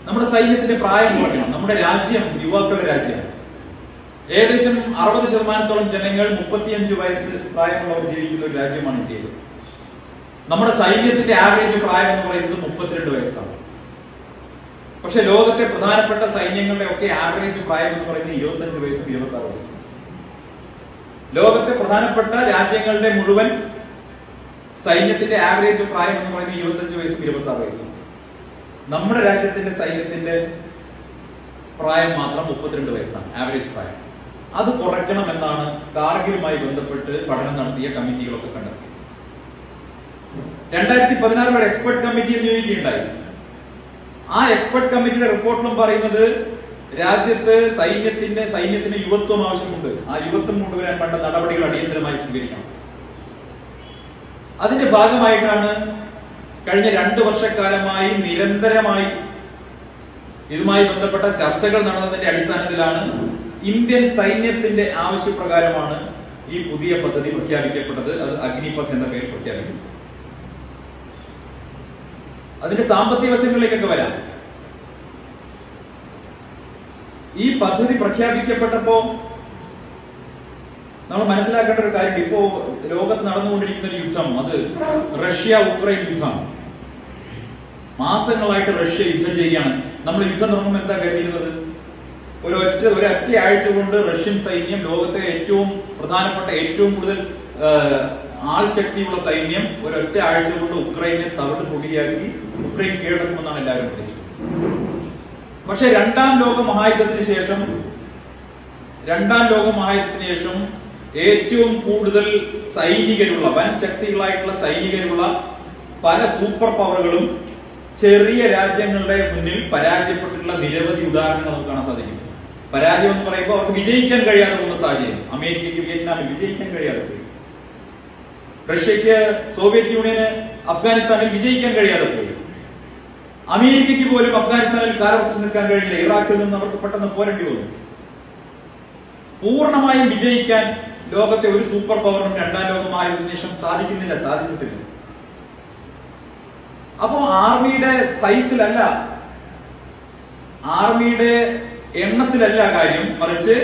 നമ്മുടെ സൈന്യത്തിന്റെ പ്രായം കുറയ്ക്കണം. നമ്മുടെ രാജ്യം യുവാക്കളുടെ രാജ്യമാണ്. ഏകദേശം 60% ജനങ്ങൾ 35 വയസ്സ് പ്രായമുള്ളവർ ജീവിക്കുന്ന ഒരു രാജ്യമാണ് ഇന്ത്യയിൽ. നമ്മുടെ സൈന്യത്തിന്റെ ആവറേജ് പ്രായം എന്ന് പറയുന്നത് 32 വയസ്സാണ്. പക്ഷെ ലോകത്തെ പ്രധാനപ്പെട്ട സൈന്യങ്ങളുടെ ഒക്കെ ആവറേജ് പ്രായം എന്ന് പറയുന്നത് 25 വയസ്സും 26 വയസ്സും. ലോകത്തെ പ്രധാനപ്പെട്ട രാജ്യങ്ങളുടെ മുഴുവൻ സൈന്യത്തിന്റെ ആവറേജ് പ്രായം എന്ന് പറയുന്നത് 25 വയസ്സും 26 വയസ്സും. നമ്മുടെ രാജ്യത്തിന്റെ സൈന്യത്തിന്റെ പ്രായം മാത്രം 32 വയസ്സാണ് ആവറേജ് പ്രായം. അത് കുറയ്ക്കണമെന്നാണ് കാർഗിലുമായി ബന്ധപ്പെട്ട് പഠനം നടത്തിയ കമ്മിറ്റികളൊക്കെ കണ്ടെത്തിയത്. 2016 ഒരു എക്സ്പെർട്ട് കമ്മിറ്റിയെ നിയോഗിക്കുകയുണ്ടായി. ആ എക്സ്പെർട്ട് കമ്മിറ്റിയുടെ റിപ്പോർട്ടിലും പറയുന്നത് രാജ്യത്ത് സൈന്യത്തിന് യുവത്വം ആവശ്യമുണ്ട്. ആ യുവത്വം കൊണ്ടുവരാൻ വേണ്ട നടപടികൾ അടിയന്തരമായി സ്വീകരിക്കണം. അതിന്റെ ഭാഗമായിട്ടാണ് കഴിഞ്ഞ 2 വർഷക്കാലമായി നിരന്തരമായി ഇതുമായി ബന്ധപ്പെട്ട ചർച്ചകൾ നടന്നതിന്റെ അടിസ്ഥാനത്തിലാണ് ഇന്ത്യൻ സൈന്യത്തിന്റെ ആവശ്യപ്രകാരമാണ് ഈ പുതിയ പദ്ധതി പ്രഖ്യാപിക്കപ്പെട്ടത്. അത് അഗ്നിപഥ് എന്ന പേരിൽ പ്രഖ്യാപിക്കുന്നു. അതിന്റെ സാമ്പത്തിക വശങ്ങളിലേക്കൊക്കെ വരാം. ഈ പദ്ധതി പ്രഖ്യാപിക്കപ്പെട്ടപ്പോ നമ്മൾ മനസ്സിലാക്കേണ്ട ഒരു കാര്യം, ഇപ്പോ ലോകത്ത് നടന്നുകൊണ്ടിരിക്കുന്ന ഒരു യുദ്ധം, അത് റഷ്യ-ഉക്രൈൻ യുദ്ധമാണ്. മാസങ്ങളായിട്ട് റഷ്യ യുദ്ധം ചെയ്യുകയാണ്. നമ്മൾ യുദ്ധം തുടങ്ങുമ്പോൾ എന്താ കരുതിയിരുന്നത്? ഒരൊറ്റ ആഴ്ച കൊണ്ട് റഷ്യൻ സൈന്യം, ലോകത്തെ ഏറ്റവും പ്രധാനപ്പെട്ട ഏറ്റവും കൂടുതൽ ആൾ ശക്തിയുള്ള സൈന്യം, ഒരൊറ്റ ആഴ്ച കൊണ്ട് ഉക്രൈനെ തവിട് പൊടിയാക്കി ഉക്രൈൻ കീഴടക്കുമെന്നാണ് എല്ലാവരും പ്രതീക്ഷിച്ചത്. പക്ഷെ രണ്ടാം ലോക മഹായുദ്ധത്തിന് ശേഷം ഏറ്റവും കൂടുതൽ സൈനികരുള്ള, വൻ ശക്തികളായിട്ടുള്ള സൈനികരുള്ള പല സൂപ്പർ പവറുകളും ചെറിയ രാജ്യങ്ങളുടെ മുന്നിൽ പരാജയപ്പെട്ടിട്ടുള്ള നിരവധി ഉദാഹരണങ്ങൾ നമുക്ക് കാണാൻ സാധിക്കും. പരാജയം എന്ന് പറയുമ്പോൾ അവർക്ക് വിജയിക്കാൻ കഴിയാതെ പോകുന്ന സാഹചര്യം. അമേരിക്കയ്ക്ക് വിയറ്റ്നാമിൽ വിജയിക്കാൻ കഴിയാതെ പോയി. റഷ്യക്ക്, സോവിയറ്റ് യൂണിയന് അഫ്ഗാനിസ്ഥാനിൽ വിജയിക്കാൻ കഴിയാതെ പോയി. അമേരിക്കയ്ക്ക് പോലും അഫ്ഗാനിസ്ഥാനിൽ കാലുറപ്പിച്ച് നിൽക്കാൻ കഴിയില്ല. ഇറാഖിൽ നിന്ന് അവർക്ക് പെട്ടെന്ന് പോരേണ്ടി വന്നു. പൂർണ്ണമായും വിജയിക്കാൻ ലോകത്തെ ഒരു സൂപ്പർ പവറിനും രണ്ടാം ലോക മഹായുദ്ധത്തിന് ശേഷം സാധിച്ചിട്ടില്ല. അപ്പോ ആർമിയുടെ സൈസിലല്ല, ആർമിയുടെ എണ്ണത്തിലല്ല കാര്യം, മറിച്ച്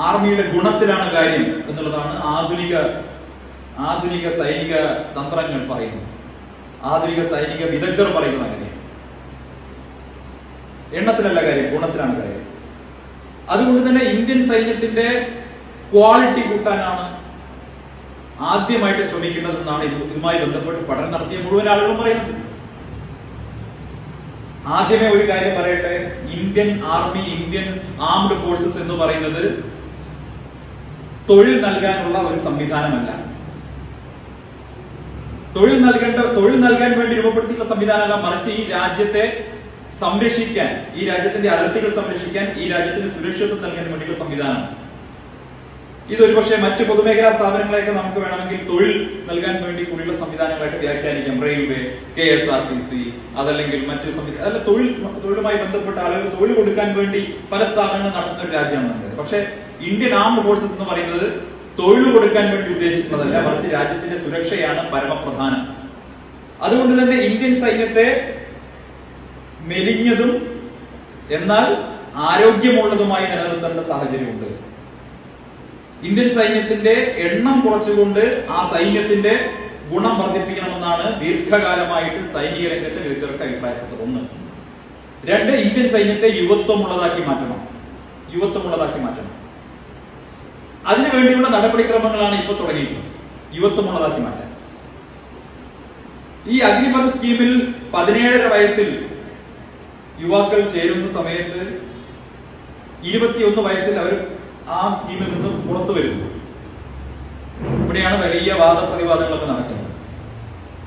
ആർമിയുടെ ഗുണത്തിലാണ് കാര്യം എന്നുള്ളതാണ് ആധുനിക സൈനിക തന്ത്രങ്ങൾ പറയുന്നത്. ആധുനിക സൈനിക വിദഗ്ധർ പറയുന്നത് അങ്ങനെയാണ്. എണ്ണത്തിലല്ല കാര്യം, ഗുണത്തിലാണ് കാര്യം. അതുകൊണ്ട് തന്നെ ഇന്ത്യൻ സൈന്യത്തിന്റെ ക്വാളിറ്റി കൂട്ടാനാണ് ആദ്യമായിട്ട് ശ്രമിക്കേണ്ടതെന്നാണ് ഇതുമായി ബന്ധപ്പെട്ട് പഠനം നടത്തിയ മുഴുവൻ ആളുകളും പറയുന്നത്. ആദ്യമേ ഒരു കാര്യം പറയട്ടെ, Indian army, Indian armed forces എന്ന് പറയുന്നത് തൊഴിൽ നൽകാനുള്ള ഒരു സംവിധാനമല്ല. തൊഴിൽ നൽകാൻ വേണ്ടി രൂപപ്പെടുത്തിയിട്ടുള്ള സംവിധാനമല്ല, മറിച്ച് ഈ രാജ്യത്തെ സംരക്ഷിക്കാൻ, ഈ രാജ്യത്തിന്റെ അതിർത്തികൾ സംരക്ഷിക്കാൻ, ഈ രാജ്യത്തിന് സുരക്ഷിതത്വം നൽകാൻ വേണ്ടിയുള്ള സംവിധാനമാണ്. ഇതൊരു പക്ഷേ മറ്റ് പൊതുമേഖലാ സ്ഥാപനങ്ങളെയൊക്കെ നമുക്ക് വേണമെങ്കിൽ തൊഴിൽ നൽകാൻ വേണ്ടി കൂടിയുള്ള സംവിധാനങ്ങളായിട്ട് വ്യാഖ്യാനിക്കാം. റെയിൽവേ, KSRTC, അതല്ലെങ്കിൽ മറ്റ് അല്ല, തൊഴിലുമായി ബന്ധപ്പെട്ട ആളുകൾ തൊഴിൽ കൊടുക്കാൻ വേണ്ടി പല സ്ഥാപനങ്ങളും നടത്തുന്ന ഒരു രാജ്യമാണ് നമ്മുടെ. പക്ഷേ ഇന്ത്യൻ ആംഡ് ഫോഴ്സസ് എന്ന് പറയുന്നത് തൊഴിൽ കൊടുക്കാൻ വേണ്ടി ഉദ്ദേശിക്കുന്നതല്ല, മറിച്ച് രാജ്യത്തിന്റെ സുരക്ഷയാണ് പരമപ്രധാനം. അതുകൊണ്ട് തന്നെ ഇന്ത്യൻ സൈന്യത്തെ മെലിഞ്ഞതും എന്നാൽ ആരോഗ്യമുള്ളതുമായി നിലനിർത്തേണ്ട സാഹചര്യമുണ്ട്. ഇന്ത്യൻ സൈന്യത്തിന്റെ എണ്ണം കുറച്ചുകൊണ്ട് ആ സൈന്യത്തിന്റെ ഗുണം വർദ്ധിപ്പിക്കണമെന്നാണ് ദീർഘകാലമായിട്ട് സൈനിക രംഗത്തെ വിദഗ്ധർക്ക് അഭിപ്രായപ്പെട്ടത്. 1. 2, ഇന്ത്യൻ സൈന്യത്തെ യുവത്വമുള്ളതാക്കി മാറ്റണം. അതിനുവേണ്ടിയുള്ള നടപടിക്രമങ്ങളാണ് ഇപ്പോൾ തുടങ്ങിയിട്ടുള്ളത്. യുവത്വമുള്ളതാക്കി മാറ്റാൻ ഈ അഗ്നിപഥ് സ്കീമിൽ 17.5 വയസ്സിൽ യുവാക്കൾ ചേരുന്ന സമയത്ത് 21 വയസ്സിൽ അവർ ആ സ്കീമിൽ നിന്ന് പുറത്തു വരുന്നു. ഇവിടെയാണ് വലിയ വാദപ്രതിവാദങ്ങളൊക്കെ നടക്കുന്നത്.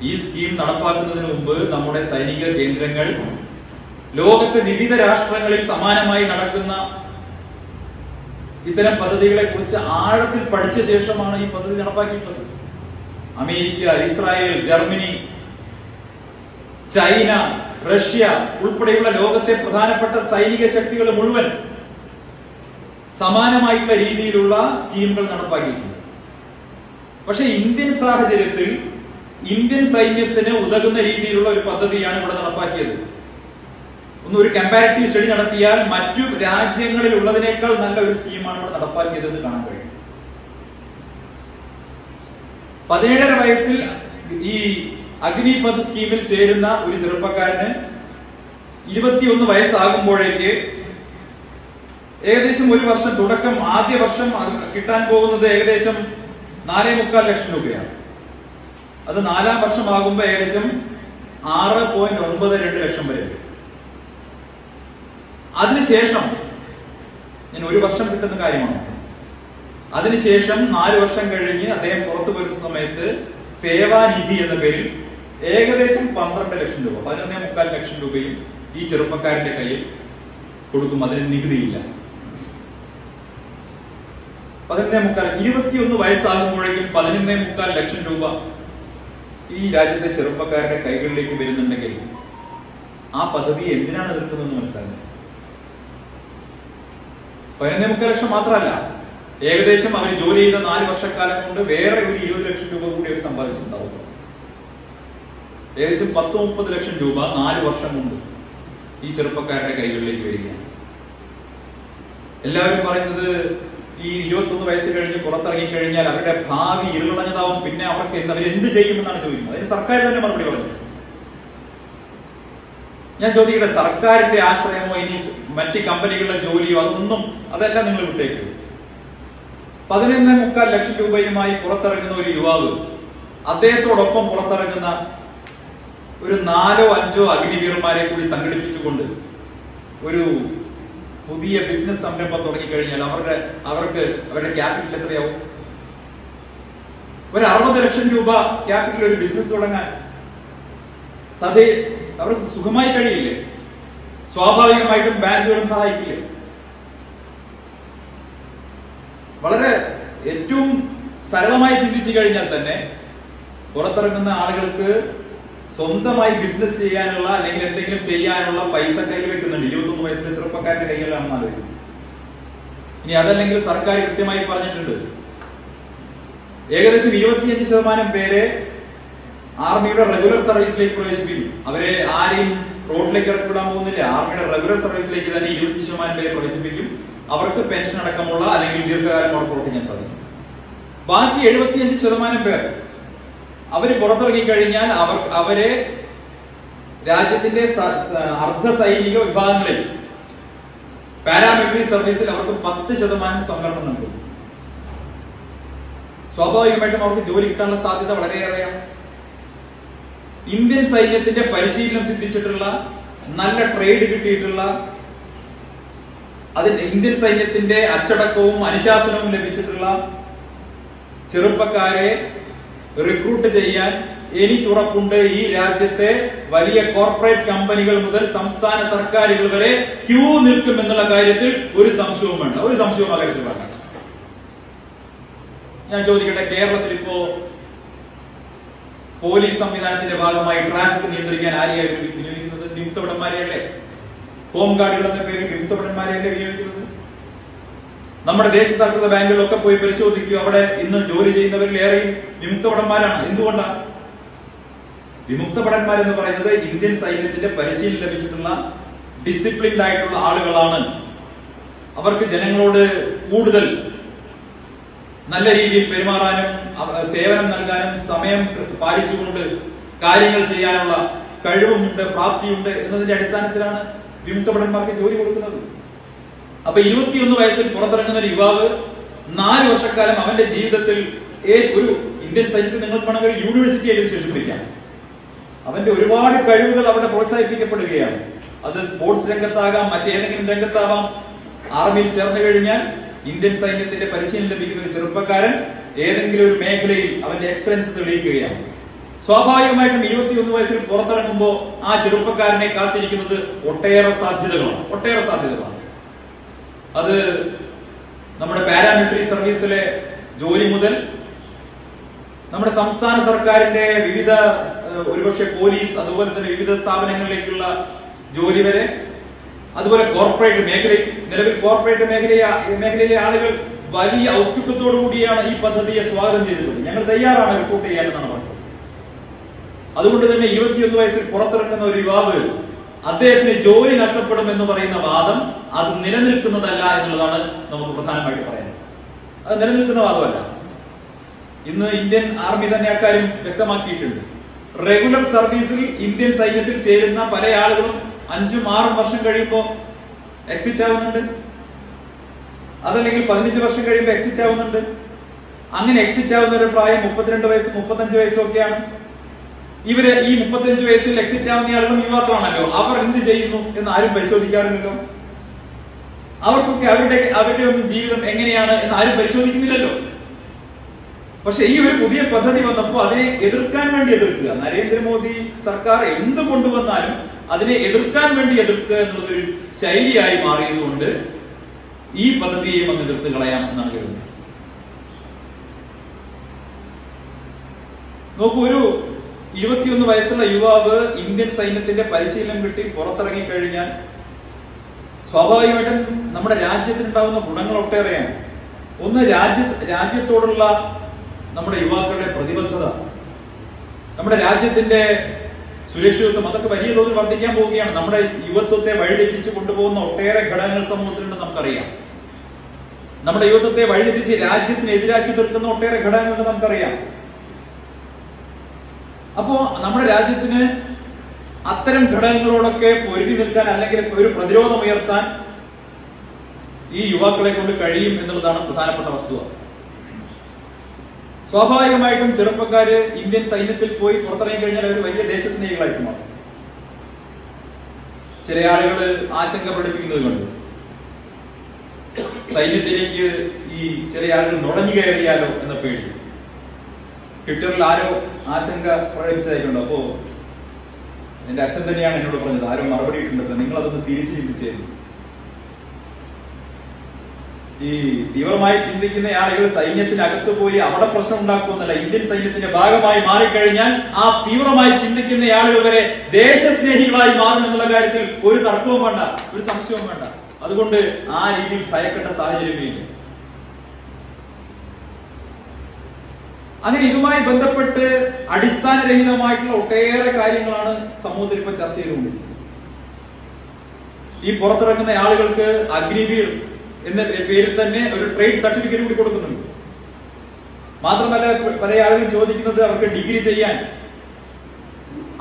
ഈ സ്കീം നടപ്പാക്കുന്നതിന് മുമ്പ് നമ്മുടെ സൈനിക കേന്ദ്രങ്ങൾ ലോകത്തെ വിവിധ രാഷ്ട്രങ്ങളിൽ സമാനമായി നടക്കുന്ന ഇത്തരം പദ്ധതികളെ കുറിച്ച് ആഴത്തിൽ പഠിച്ച ശേഷമാണ് ഈ പദ്ധതി നടപ്പാക്കിയിട്ടുള്ളത്. America, Israel, Germany, China, Russia ഉൾപ്പെടെയുള്ള ലോകത്തെ പ്രധാനപ്പെട്ട സൈനിക ശക്തികൾ മുഴുവൻ സമാനമായിട്ടുള്ള രീതിയിലുള്ള സ്കീമുകൾ നടപ്പാക്കിയിട്ടുണ്ട്. പക്ഷെ ഇന്ത്യൻ സാഹചര്യത്തിൽ ഇന്ത്യൻ സൈന്യത്തിന് ഉതകുന്ന രീതിയിലുള്ള ഒരു പദ്ധതിയാണ് ഇവിടെ നടപ്പാക്കിയത്. ഒരു കമ്പാരിറ്റീവ് സ്റ്റഡി നടത്തിയാൽ മറ്റു രാജ്യങ്ങളിൽ ഉള്ളതിനേക്കാൾ നല്ല ഒരു സ്കീമാണ് ഇവിടെ നടപ്പാക്കിയതെന്ന് കാണാൻ കഴിയും. 17.5 വയസ്സിൽ ഈ അഗ്നിപഥ് സ്കീമിൽ ചേരുന്ന ഒരു ചെറുപ്പക്കാരന് 21 വയസ്സാകുമ്പോഴേക്ക് ഏകദേശം ഒരു വർഷം തുടക്കം ആദ്യ വർഷം കിട്ടാൻ പോകുന്നത് ഏകദേശം 4.25 ലക്ഷം രൂപയാണ്. അത് 4-ാം വർഷമാകുമ്പോൾ ഏകദേശം 6.92 ലക്ഷം വരെ. അതിനുശേഷം ഞാൻ ഒരു വർഷം കിട്ടുന്ന കാര്യമാണ്. അതിനുശേഷം 4 വർഷം കഴിഞ്ഞ് അദ്ദേഹം പുറത്തു വരുന്ന സമയത്ത് സേവാനിധി എന്ന പേരിൽ ഏകദേശം 12 ലക്ഷം രൂപ, 11.25 ലക്ഷം രൂപയും ഈ ചെറുപ്പക്കാരന്റെ കയ്യിൽ കൊടുക്കും. അതിന് നികുതിയില്ല. 21 വയസ്സാകുമ്പോഴേക്കും 11.25 ലക്ഷം രൂപ ഈ രാജ്യത്തെ ചെറുപ്പക്കാരുടെ കൈകളിലേക്ക് വരുന്നുണ്ടെങ്കിൽ ആ പദ്ധതി എന്തിനാണ് എതിർക്കുന്നതെന്ന് മനസ്സിലാക്കുന്നത്. 11.25 ലക്ഷം മാത്രമല്ല, ഏകദേശം അവർ ജോലി ചെയ്ത 4 വർഷക്കാലം കൊണ്ട് വേറെ ഒരു 20 ലക്ഷം രൂപ കൂടി അവർ സമ്പാദിച്ചിട്ടുണ്ടാവും. ഏകദേശം 10-30 ലക്ഷം രൂപ 4 വർഷം കൊണ്ട് ഈ ചെറുപ്പക്കാരുടെ കൈകളിലേക്ക് വരികയാണ്. എല്ലാവരും പറയുന്നത് ഈ 21 വയസ്സ് കഴിഞ്ഞ് പുറത്തിറങ്ങി കഴിഞ്ഞാൽ അവരുടെ ഭാവി ഇരുളടഞ്ഞതാവും, പിന്നെ അവർക്ക് അവരെന്ത് ചെയ്യുമെന്നാണ് ചോദിക്കുന്നത്. അതിന് സർക്കാർ തന്നെ മറുപടി പറഞ്ഞു. ഞാൻ ചോദിക്കട്ടെ, സർക്കാരിന്റെ ആശ്രയമോ ഇനി മറ്റ് കമ്പനികളുടെ ജോലിയോ അതെല്ലാം നിങ്ങൾ വിട്ടേക്ക്. 11.25 ലക്ഷം രൂപയുമായി പുറത്തിറങ്ങുന്ന ഒരു യുവാവ് അദ്ദേഹത്തോടൊപ്പം പുറത്തിറങ്ങുന്ന ഒരു 4-5 അഗ്നിവീരന്മാരെ കൂടി സംഘടിപ്പിച്ചുകൊണ്ട് ഒരു പുതിയ ബിസിനസ് സംരംഭം തുടങ്ങിക്കഴിഞ്ഞാൽ അവരുടെ ക്യാപിറ്റൽ എത്രയാവും? ഒരു 60 ലക്ഷം രൂപ ക്യാപിറ്റൽ ഒരു ബിസിനസ് തുടങ്ങാൻ അവർക്ക് സുഖമായി കഴിയില്ലേ? സ്വാഭാവികമായിട്ടും ബാങ്കുകളും സഹായിക്കില്ലേ? വളരെ ഏറ്റവും സരളമായി ചിന്തിച്ചു കഴിഞ്ഞാൽ തന്നെ പുറത്തിറങ്ങുന്ന ആളുകൾക്ക് സ്വന്തമായി ബിസിനസ് ചെയ്യാനുള്ള അല്ലെങ്കിൽ എന്തെങ്കിലും ചെയ്യാനുള്ള പൈസ കയ്യിൽ വെക്കുന്നുണ്ട്. 21 വയസ്സിലെ ചെറുപ്പക്കാരുടെ കൈകളിലാണെന്ന് ആലോചിക്കുന്നത്. ഇനി അതല്ലെങ്കിൽ സർക്കാർ കൃത്യമായി പറഞ്ഞിട്ടുണ്ട്, ഏകദേശം 25% പേരെ ആർമിയുടെ റെഗുലർ സർവീസിലേക്ക് പ്രവേശിപ്പിക്കും. അവരെ ആരെയും റോഡിലേക്ക് ഇറക്കിവിടാൻ പോകുന്നില്ല. ആർമിയുടെ റെഗുലർ സർവീസിലേക്ക് തന്നെ 20% പേരെ പ്രവേശിപ്പിക്കും. അവർക്ക് പെൻഷൻ അടക്കമുള്ള അല്ലെങ്കിൽ ദീർഘകാലം അവിടെ പ്രവർത്തിക്കാൻ സാധിക്കും. ബാക്കി 75% പേർ അവര് പുറത്തിറങ്ങി കഴിഞ്ഞാൽ അവരെ രാജ്യത്തിന്റെ അർദ്ധ സൈനിക വിഭാഗങ്ങളിൽ പാരാമിലിറ്ററി സർവീസിൽ അവർക്ക് 10% സംവരണം നൽകും. സ്വാഭാവികമായിട്ടും അവർക്ക് ജോലി കിട്ടാനുള്ള സാധ്യത വളരെയേറെയാണ്. ഇന്ത്യൻ സൈന്യത്തിന്റെ പരിശീലനം സിദ്ധിച്ചിട്ടുള്ള, നല്ല ട്രേഡ് കിട്ടിയിട്ടുള്ള, അതിൽ ഇന്ത്യൻ സൈന്യത്തിന്റെ അച്ചടക്കവും അനുശാസനവും ലഭിച്ചിട്ടുള്ള ചെറുപ്പക്കാരെ റിക്രൂട്ട് ചെയ്യാൻ എനിക്കുറപ്പുണ്ട് ഈ രാജ്യത്തെ വലിയ കോർപ്പറേറ്റ് കമ്പനികൾ മുതൽ സംസ്ഥാന സർക്കാരുകൾ വരെ ക്യൂ നിൽക്കുമെന്നുള്ള കാര്യത്തിൽ ഒരു സംശയവും വേണ്ട. ഒരു സംശയവും ആകാശത്തിൽ വേണ്ട. ഞാൻ ചോദിക്കട്ടെ, കേരളത്തിൽ ഇപ്പോ പോലീസ് സംവിധാനത്തിന്റെ ഭാഗമായി ട്രാഫിക് നിയന്ത്രിക്കാൻ ആരെയായിട്ട് വിനിയോഗിക്കുന്നത്? നിയുക്തഭടന്മാരെയല്ലേ? ഹോം ഗാർഡുകൾ എന്ന പേരിൽ നിയുക്തഭടന്മാരെയല്ലേ വിനിയോഗിക്കുന്നത്? നമ്മുടെ ദേശസാൽകൃത ബാങ്കുകളിലൊക്കെ പോയി പരിശോധിക്കുക, അവിടെ ഇന്ന് ജോലി ചെയ്യുന്നവരിലേറെയും വിമുക്തഭടന്മാരാണ്. എന്തുകൊണ്ടാണ്? വിമുക്തഭടന്മാരെന്ന് പറയുന്നത് ഇന്ത്യൻ സൈന്യത്തിന്റെ പരിശീലനം ലഭിച്ചിട്ടുള്ള ഡിസിപ്ലിൻഡ് ആയിട്ടുള്ള ആളുകളാണ്. അവർക്ക് ജനങ്ങളോട് കൂടുതൽ നല്ല രീതിയിൽ പെരുമാറാനും സേവനം നൽകാനും സമയം പാലിച്ചുകൊണ്ട് കാര്യങ്ങൾ ചെയ്യാനുള്ള കഴിവുമുണ്ട്, പ്രാപ്തിയുണ്ട് എന്നതിന്റെ അടിസ്ഥാനത്തിലാണ് വിമുക്തഭടന്മാർക്ക് ജോലി കൊടുക്കുന്നത്. അപ്പൊ 21 വയസ്സിൽ പുറത്തിറങ്ങുന്ന ഒരു യുവാവ് 4 വർഷക്കാലം അവന്റെ ജീവിതത്തിൽ ഒരു ഇന്ത്യൻ സൈന്യത്തിൽ നിങ്ങൾക്ക് വേണമെങ്കിൽ യൂണിവേഴ്സിറ്റി ആയിട്ട് വിശേഷിപ്പിക്കാം. അവന്റെ ഒരുപാട് കഴിവുകൾ അവിടെ പ്രോത്സാഹിപ്പിക്കപ്പെടുകയാണ്. അത് സ്പോർട്സ് രംഗത്താകാം, മറ്റേതെങ്കിലും രംഗത്താവാം. ആർമിയിൽ ചേർന്ന് കഴിഞ്ഞാൽ ഇന്ത്യൻ സൈന്യത്തിന്റെ പരിശീലനം ലഭിക്കുന്ന ഒരു ചെറുപ്പക്കാരൻ ഏതെങ്കിലും ഒരു മേഖലയിൽ അവന്റെ എക്സലൻസ് തെളിയിക്കുകയാണ്. സ്വാഭാവികമായിട്ടും 21 വയസ്സിൽ പുറത്തിറങ്ങുമ്പോൾ ആ ചെറുപ്പക്കാരനെ കാത്തിരിക്കുന്നത് ഒട്ടേറെ സാധ്യതകളാണ്. അത് നമ്മുടെ പാരാമിലിറ്ററി സർവീസിലെ ജോലി മുതൽ നമ്മുടെ സംസ്ഥാന സർക്കാരിന്റെ വിവിധ ഒരുപക്ഷെ പോലീസ്, അതുപോലെ തന്നെ വിവിധ സ്ഥാപനങ്ങളിലേക്കുള്ള ജോലി വരെ, അതുപോലെ കോർപ്പറേറ്റ് മേഖലയിൽ, നിലവിൽ കോർപ്പറേറ്റ് മേഖലയിലെ ആളുകൾ വലിയ ഔത്സുക്യത്തോടുകൂടിയാണ് ഈ പദ്ധതിയെ സ്വാഗതം ചെയ്തിട്ടുള്ളത്. ഞങ്ങൾ തയ്യാറാണ് റിപ്പോർട്ട് ചെയ്യാനെന്നാണ് പറഞ്ഞത്. അതുകൊണ്ട് തന്നെ 21 വയസ്സിൽ പുറത്തിറക്കുന്ന ഒരു യുവാവ് അദ്ദേഹത്തിന് ജോലി നഷ്ടപ്പെടും എന്ന് പറയുന്ന വാദം അത് നിലനിൽക്കുന്നതല്ല എന്നുള്ളതാണ് നമുക്ക് പ്രധാനമായിട്ട് പറയാൻ. അത് നിലനിൽക്കുന്ന വാദമല്ല. ഇന്ന് ഇന്ത്യൻ ആർമി തന്നെ അക്കാര്യം വ്യക്തമാക്കിയിട്ടുണ്ട്. റെഗുലർ സർവീസിൽ ഇന്ത്യൻ സൈന്യത്തിൽ ചേരുന്ന പല ആളുകളും 5-6 വർഷം കഴിയുമ്പോൾ എക്സിറ്റ് ആവുന്നുണ്ട്, അതല്ലെങ്കിൽ 15 വർഷം കഴിയുമ്പോൾ എക്സിറ്റ് ആവുന്നുണ്ട്. അങ്ങനെ എക്സിറ്റ് ആവുന്നവരുടെ പ്രായം 32 വയസ്സ് 35 വയസ്സും ഒക്കെയാണ്. ഇവര് ഈ 35 വയസ്സിൽ എക്സിറ്റ് ആവുന്ന ആളുകളും യുവാക്കളാണല്ലോ. അവർ എന്ത് ചെയ്യുന്നു എന്ന് ആരും പരിശോധിക്കാറില്ലല്ലോ. അവർക്കൊക്കെ അവരുടെ ഒന്നും ജീവിതം എങ്ങനെയാണ് എന്ന് ആരും പരിശോധിക്കുന്നില്ലല്ലോ. പക്ഷെ ഈ ഒരു പുതിയ പദ്ധതി വന്നപ്പോൾ അതിനെ എതിർക്കാൻ വേണ്ടി എതിർക്കുക, നരേന്ദ്രമോദി സർക്കാർ എന്ത് കൊണ്ടുവന്നാലും അതിനെ എതിർക്കാൻ വേണ്ടി എതിർക്കുക എന്നുള്ളതൊരു ശൈലിയായി മാറിയതുകൊണ്ട് ഈ പദ്ധതിയെയും അങ്ങ് എതിർത്ത് കളയാം എന്നാണ് കരുതുന്നത്. നോക്കൂ, ഒരു 21 വയസ്സുള്ള യുവാവ് ഇന്ത്യൻ സൈന്യത്തിന്റെ പരിശീലനം കിട്ടി പുറത്തിറങ്ങി കഴിഞ്ഞാൽ സ്വാഭാവികമായിട്ടും നമ്മുടെ രാജ്യത്തിനുണ്ടാകുന്ന ഗുണങ്ങൾ ഒട്ടേറെയാണ്. ഒന്ന്, രാജ്യത്തോടുള്ള നമ്മുടെ യുവാക്കളുടെ പ്രതിബദ്ധത, നമ്മുടെ രാജ്യത്തിന്റെ സുരക്ഷിതത്വം, അതൊക്കെ വലിയ തോതിൽ വർദ്ധിക്കാൻ പോവുകയാണ്. നമ്മുടെ യുവത്വത്തെ വഴിതെറ്റിച്ച് കൊണ്ടുപോകുന്ന ഒട്ടേറെ ഘടകങ്ങൾ സമൂഹത്തിലുണ്ടെന്ന് നമുക്കറിയാം. നമ്മുടെ യുവത്വത്തെ വഴിതെറ്റിച്ച് രാജ്യത്തിന് എതിരാക്കി തീർക്കുന്ന ഒട്ടേറെ ഘടകങ്ങളുണ്ട് നമുക്കറിയാം. അപ്പോ നമ്മുടെ രാജ്യത്തിന് അത്തരം ഘടകങ്ങളോടൊക്കെ പൊരുതി നിൽക്കാൻ അല്ലെങ്കിൽ ഒരു പ്രതിരോധം ഉയർത്താൻ ഈ യുവാക്കളെ കൊണ്ട് കഴിയും എന്നുള്ളതാണ് പ്രധാനപ്പെട്ട വസ്തുത. സ്വാഭാവികമായിട്ടും ചെറുപ്പക്കാര് ഇന്ത്യൻ സൈന്യത്തിൽ പോയി പുറത്തിറങ്ങി കഴിഞ്ഞാൽ അവർ വലിയ ദേശസ്നേഹികളായിട്ട് മാറും. ചില ആളുകൾ ആശങ്ക പ്രകടിപ്പിക്കുന്നത് കൊണ്ട് സൈന്യത്തിലേക്ക് ഈ ചില ആളുകൾ നുഴഞ്ഞു കയറിയാലോ എന്ന പേടി ട്വിറ്ററിൽ ആരോ ആശങ്ക പ്രകടിപ്പിച്ചതായിട്ടുണ്ടോ. അപ്പോ എന്റെ അച്ഛൻ തന്നെയാണ് എന്നോട് പറഞ്ഞത്, ആരോ മറുപടി ഇട്ടുണ്ടല്ലോ, നിങ്ങൾ അതൊന്ന് തിരിച്ചു ചിന്തിച്ചേരും. ഈ തീവ്രമായി ചിന്തിക്കുന്ന ആളുകൾ സൈന്യത്തിനകത്ത് പോയി അവിടെ പ്രശ്നം ഉണ്ടാക്കുമെന്നല്ല, ഇന്ത്യൻ സൈന്യത്തിന്റെ ഭാഗമായി മാറിക്കഴിഞ്ഞാൽ ആ തീവ്രമായി ചിന്തിക്കുന്ന ആളുകൾ വരെ ദേശസ്നേഹികളായി മാറും എന്നുള്ള കാര്യത്തിൽ ഒരു തർക്കവും വേണ്ട, ഒരു സംശയവും വേണ്ട. അതുകൊണ്ട് ആ രീതിയിൽ ഭയക്കേണ്ട സാഹചര്യമില്ല. അങ്ങനെ ഇതുമായി ബന്ധപ്പെട്ട് അടിസ്ഥാനരഹിതമായിട്ടുള്ള ഒട്ടേറെ കാര്യങ്ങളാണ് സമൂഹത്തിൽ ഇപ്പൊ ചർച്ച ചെയ്തുകൊണ്ടിരിക്കുന്നത്. ഈ പുറത്തിറങ്ങുന്ന ആളുകൾക്ക് അഗ്നിവീർ എന്ന പേരിൽ തന്നെ ഒരു ട്രേഡ് സർട്ടിഫിക്കറ്റ് കൂടി കൊടുക്കുന്നുണ്ട്. മാത്രമല്ല പല ആളുകളും ചോദിക്കുന്നത് അവർക്ക് ഡിഗ്രി ചെയ്യാൻ,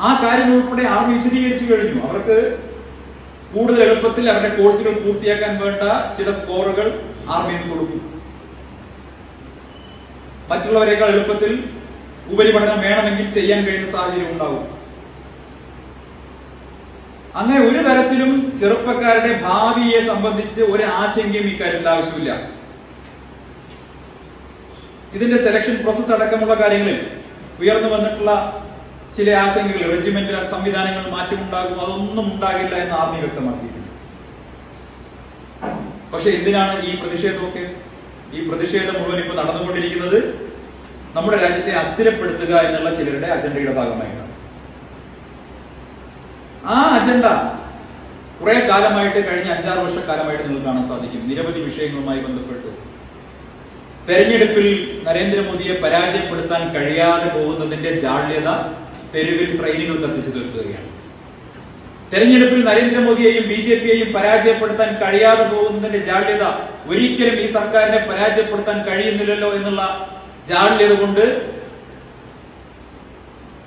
ആ കാര്യങ്ങൾ ഉൾപ്പെടെ ആർമി വിശദീകരിച്ചു കഴിഞ്ഞു. അവർക്ക് കൂടുതൽ എളുപ്പത്തിൽ അവരുടെ കോഴ്സുകൾ പൂർത്തിയാക്കാൻ വേണ്ട ചില സ്കോറുകൾ ആർമിയിൽ കൊടുക്കും. മറ്റുള്ളവരെക്കാൾ എളുപ്പത്തിൽ ഉപരിപഠനം വേണമെങ്കിൽ ചെയ്യാൻ കഴിയുന്ന സാഹചര്യം ഉണ്ടാവും. അങ്ങനെ ഒരു തരത്തിലും ചെറുപ്പക്കാരുടെ ഭാവിയെ സംബന്ധിച്ച് ഒരു ആശങ്കയും ഇക്കാര്യത്തിൽ ആവശ്യമില്ല. ഇതിന്റെ സെലക്ഷൻ പ്രോസസ് അടക്കമുള്ള കാര്യങ്ങളിൽ ഉയർന്നു വന്നിട്ടുള്ള ചില ആശങ്കകൾ, റെജിമെന്റൽ സംവിധാനങ്ങൾ മാറ്റമുണ്ടാകും, അതൊന്നും ഉണ്ടാകില്ല എന്ന് ആർമി വ്യക്തമാക്കിയിട്ടുണ്ട്. പക്ഷെ എന്തിനാണ് ഈ പ്രതിഷേധമൊക്കെ? ഈ പ്രതിഷേധം മുഴുവൻ ഇപ്പോൾ നടന്നുകൊണ്ടിരിക്കുന്നത് നമ്മുടെ രാജ്യത്തെ അസ്ഥിരപ്പെടുത്തുക എന്നുള്ള ചിലരുടെ അജണ്ടയുടെ ഭാഗമായിട്ടാണ്. ആ അജണ്ട കുറെ കാലമായിട്ട്, കഴിഞ്ഞ 5-6 വർഷക്കാലമായിട്ട് നിങ്ങൾക്ക് കാണാൻ സാധിക്കും. നിരവധി വിഷയങ്ങളുമായി ബന്ധപ്പെട്ട് തെരഞ്ഞെടുപ്പിൽ നരേന്ദ്രമോദിയെ പരാജയപ്പെടുത്താൻ കഴിയാതെ പോകുന്നതിന്റെ ജാള്യത തെരുവിൽ ട്രെയിനുകൾ കത്തിച്ചു തീർക്കുകയാണ്. തെരഞ്ഞെടുപ്പിൽ നരേന്ദ്രമോദിയെയും BJP-യെയും പരാജയപ്പെടുത്താൻ കഴിയാതെ പോകുന്നതിന്റെ ജാള്യത, ഒരിക്കലും ഈ സർക്കാരിനെ പരാജയപ്പെടുത്താൻ കഴിയുന്നില്ലല്ലോ എന്നുള്ള ജാള്യത കൊണ്ട്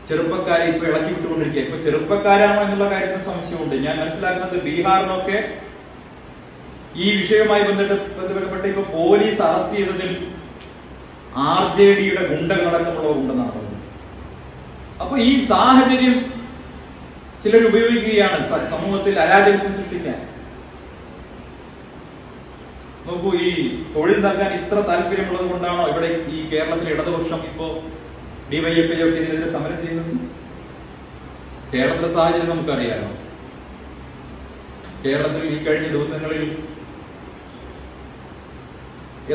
ചെറുപ്പക്കാരെ ഇപ്പൊ ഇളക്കി വിട്ടുകൊണ്ടിരിക്കുക. ഇപ്പൊ ചെറുപ്പക്കാരാണോ എന്നുള്ള കാര്യത്തിൽ സംശയമുണ്ട്. ഞാൻ മനസ്സിലാക്കുന്നത് ബീഹാറിനൊക്കെ ഈ വിഷയവുമായി ബന്ധപ്പെട്ട് ഇപ്പൊ പോലീസ് അറസ്റ്റ് ചെയ്തതിൽ RJD-യുടെ ഗുണ്ടകളടക്കമുള്ളവർ ഉണ്ടെന്നാണ് പറഞ്ഞത്. അപ്പൊ ഈ സാഹചര്യം ചിലർ ഉപയോഗിക്കുകയാണ് സമൂഹത്തിൽ അരാജകത്വം സൃഷ്ടിക്കാൻ. നോക്കൂ, ഈ തൊഴിൽ നൽകാൻ ഇത്ര താല്പര്യമുള്ളത് കൊണ്ടാണോ ഇവിടെ ഈ കേരളത്തിലെ ഇടതുപക്ഷം ഇപ്പോ ഡിവൈഎഫ്ഐ ഒക്കെ ഇതിനെതിരെ സമരം ചെയ്യുന്നത്? കേരളത്തിലെ സാഹചര്യം നമുക്കറിയാമോ. കേരളത്തിൽ ഈ കഴിഞ്ഞ ദിവസങ്ങളിൽ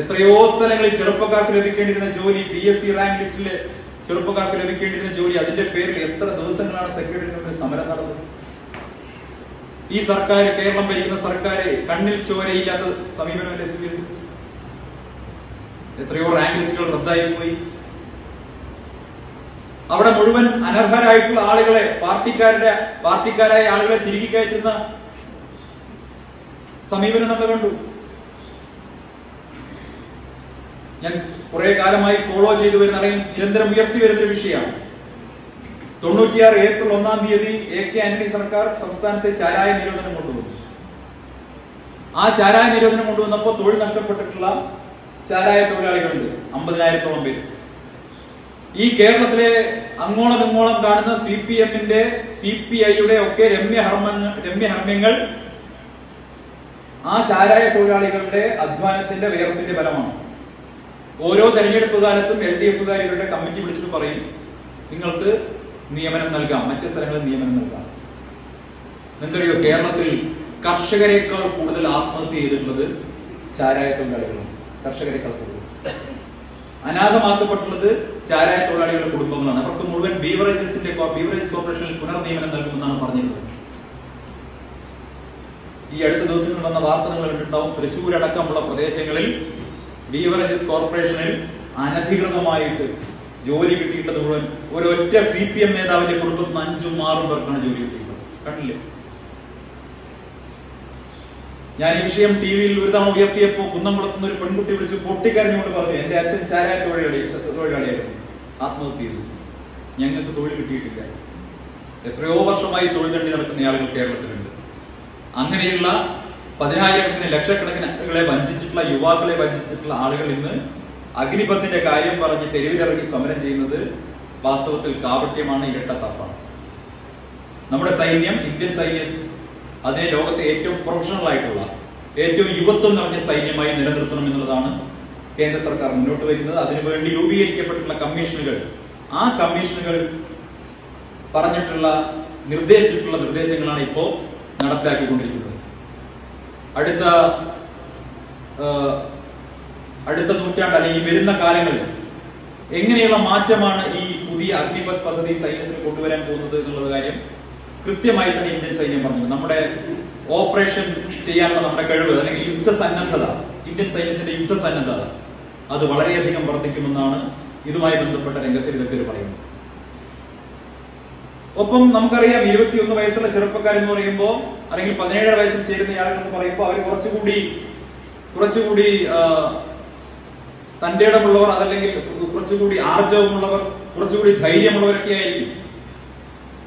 എത്രയോ സ്ഥലങ്ങളിൽ ചെറുപ്പക്കാർക്ക് ലഭിക്കേണ്ടിരുന്ന ജോലി, PSC റാങ്ക് ലിസ്റ്റില് ചെറുപ്പക്കാർക്ക് ലഭിക്കേണ്ടിരുന്ന ജോലി, അതിന്റെ പേരിൽ എത്ര ദിവസങ്ങളാണ് സെക്രട്ടറിയുടെ സമരം നടന്നത്? ഈ സർക്കാർ, കേരളം ഭരിക്കുന്ന സർക്കാർ കണ്ണിൽ ചോരയില്ലാത്ത സമീപനമല്ലേ സ്വീകരിച്ചത്? എത്രയോ റാങ്ക് ലിസ്റ്റുകൾ റദ്ദായി പോയി. അവിടെ മുഴുവൻ അനർഹരായിട്ടുള്ള ആളുകളെ, പാർട്ടിക്കാരായ ആളുകളെ തിരികെ കയറ്റുന്ന സമീപനം നമ്മൾ കണ്ടു. ഞാൻ കുറെ കാലമായി ഫോളോ ചെയ്തു വരുന്ന, അല്ലെങ്കിൽ നിരന്തരം ഉയർത്തി വരുന്ന ഒരു വിഷയമാണ്. 96 ഏപ്രിൽ 1-ാം തീയതി AK ആന്റണി സർക്കാർ സംസ്ഥാനത്തെ ചാരായ നിരോധനം കൊണ്ടുവന്നു. ആ ചാരായ നിരോധനം കൊണ്ടുവന്നപ്പോൾ തൊഴിൽ നഷ്ടപ്പെട്ടിട്ടുള്ള ചാരായ തൊഴിലാളികളുണ്ട് 50,000-ഓളം പേര്. ഈ കേരളത്തിലെ അങ്ങോളം ഇങ്ങോളം കാണുന്ന CPM-ന്റെ, CPI-യുടെ ഒക്കെ രമ്യഹർമ്മ്യങ്ങൾ ആ ചാരായ തൊഴിലാളികളുടെ അധ്വാനത്തിന്റെ വേർപ്പിന്റെ ഫലമാണ്. ഓരോ തെരഞ്ഞെടുപ്പ് കാലത്തും LDF-കാർ ഇവരുടെ കമ്മിറ്റി വിളിച്ചിട്ട് പറയും, നിങ്ങൾക്ക് നിയമനം നൽകാം, മറ്റു സ്ഥലങ്ങളിൽ നിയമനം നൽകാം. നിങ്ങൾക്കറിയോ, കേരളത്തിൽ കർഷകരെക്കാൾ കൂടുതൽ ആത്മഹത്യ ചെയ്തിട്ടുള്ളത് ചാരായ തൊഴിലാളികളാണ്. കർഷകരെക്കാൾ കൂടുതൽ അനാഥമാക്കപ്പെട്ടുള്ളത് ചാരായ തൊഴിലാളികളുടെ കുടുംബങ്ങളാണ്. അവർക്ക് മുഴുവൻ ബീവറേജ് കോർപ്പറേഷനിൽ പുനർനിയമനം നൽകുമെന്നാണ് പറഞ്ഞിരുന്നത്. ഈ അടുത്ത ദിവസങ്ങളിൽ വന്ന വാർത്ത നിങ്ങൾ കണ്ടിട്ടുണ്ടാവും. തൃശ്ശൂർ അടക്കമുള്ള പ്രദേശങ്ങളിൽ ബീവറേജസ് കോർപ്പറേഷനിൽ അനധികൃതമായിട്ട് ജോലി കിട്ടിയിട്ടുള്ളത് മുഴുവൻ ഒരൊറ്റ CPM നേതാവിന്റെ കുടുംബത്തിൽ 5-6 പേർക്കാണ് ജോലി കിട്ടിയിട്ടുള്ളത്. കണ്ടില്ലേ? ഞാൻ ഈ വിഷയം TV-യിൽ ഒരു തവണ ഉയർത്തിയപ്പോൾ കുന്നംകുളത്തുനിന്ന് ഒരു പെൺകുട്ടി വിളിച്ച് പൊട്ടിക്കരഞ്ഞുകൊണ്ട് പറഞ്ഞു, എന്റെ അച്ഛൻ ചാരായ തൊഴിലാളിയായിരുന്നു, ആത്മഹത്യ ചെയ്തു, ഞങ്ങൾക്ക് തൊഴിൽ കിട്ടിയിട്ടില്ല. എത്രയോ വർഷമായി തൊഴിൽ തണ്ടി നടക്കുന്ന ആളുകൾ കേരളത്തിലുണ്ട്. അങ്ങനെയുള്ള 10,000-കണക്കിന് ലക്ഷക്കണക്കിന് ആളുകളെ വഞ്ചിച്ചിട്ടുള്ള, യുവാക്കളെ വഞ്ചിച്ചിട്ടുള്ള ആളുകൾ ഇന്ന് അഗ്നിപഥിന്റെ കാര്യം പറഞ്ഞ് തെരുവിലിറങ്ങി സമരം ചെയ്യുന്നത് വാസ്തവത്തിൽ കാപട്യമാണ്, ഇരട്ടത്താപ്പാണ്. നമ്മുടെ സൈന്യം, ഇന്ത്യൻ സൈന്യം, അതിനെ ലോകത്തെ ഏറ്റവും പ്രൊഫഷണൽ ആയിട്ടുള്ള, ഏറ്റവും യുവത്വം നിറഞ്ഞ സൈന്യമായി നിലനിർത്തണം എന്നുള്ളതാണ് കേന്ദ്ര സർക്കാർ മുന്നോട്ട് വയ്ക്കുന്നത്. അതിനുവേണ്ടി രൂപീകരിക്കപ്പെട്ടിട്ടുള്ള കമ്മീഷനുകൾ, ആ കമ്മീഷനുകൾ പറഞ്ഞിട്ടുള്ള, നിർദ്ദേശിച്ചിട്ടുള്ള നിർദ്ദേശങ്ങളാണ് ഇപ്പോ നടപ്പിലാക്കിക്കൊണ്ടിരിക്കുന്നത്. അടുത്ത നൂറ്റാണ്ട് അല്ലെങ്കിൽ വരുന്ന കാലങ്ങളിൽ എങ്ങനെയുള്ള മാറ്റമാണ് ഈ പുതിയ അഗ്നിപഥ് പദ്ധതി സൈന്യത്തിന് കൊണ്ടുവരാൻ പോകുന്നത് എന്നുള്ള കാര്യം കൃത്യമായി തന്നെ ഇന്ത്യൻ സൈന്യം പറഞ്ഞു. നമ്മുടെ ഓപ്പറേഷൻ ചെയ്യാനുള്ള നമ്മുടെ കഴിവ്, അല്ലെങ്കിൽ യുദ്ധസന്നദ്ധത, ഇന്ത്യൻ സൈന്യത്തിന്റെ യുദ്ധസന്നദ്ധത അത് വളരെയധികം വർദ്ധിക്കുമെന്നാണ് ഇതുമായി ബന്ധപ്പെട്ട രംഗത്ത് വിദഗ്ധർ പറയുന്നത്. ഒപ്പം നമുക്കറിയാം, 21 വയസ്സുള്ള ചെറുപ്പക്കാരെന്ന് പറയുമ്പോൾ, അല്ലെങ്കിൽ 17 വയസ്സിൽ ചേരുന്ന ആളുകൾ എന്ന് പറയുമ്പോൾ, അവർ കുറച്ചുകൂടി തന്റെ ഇടമുള്ളവർ, അതല്ലെങ്കിൽ കുറച്ചുകൂടി ആർജവമുള്ളവർ, കുറച്ചുകൂടി ധൈര്യമുള്ളവരൊക്കെ ആയിരിക്കും.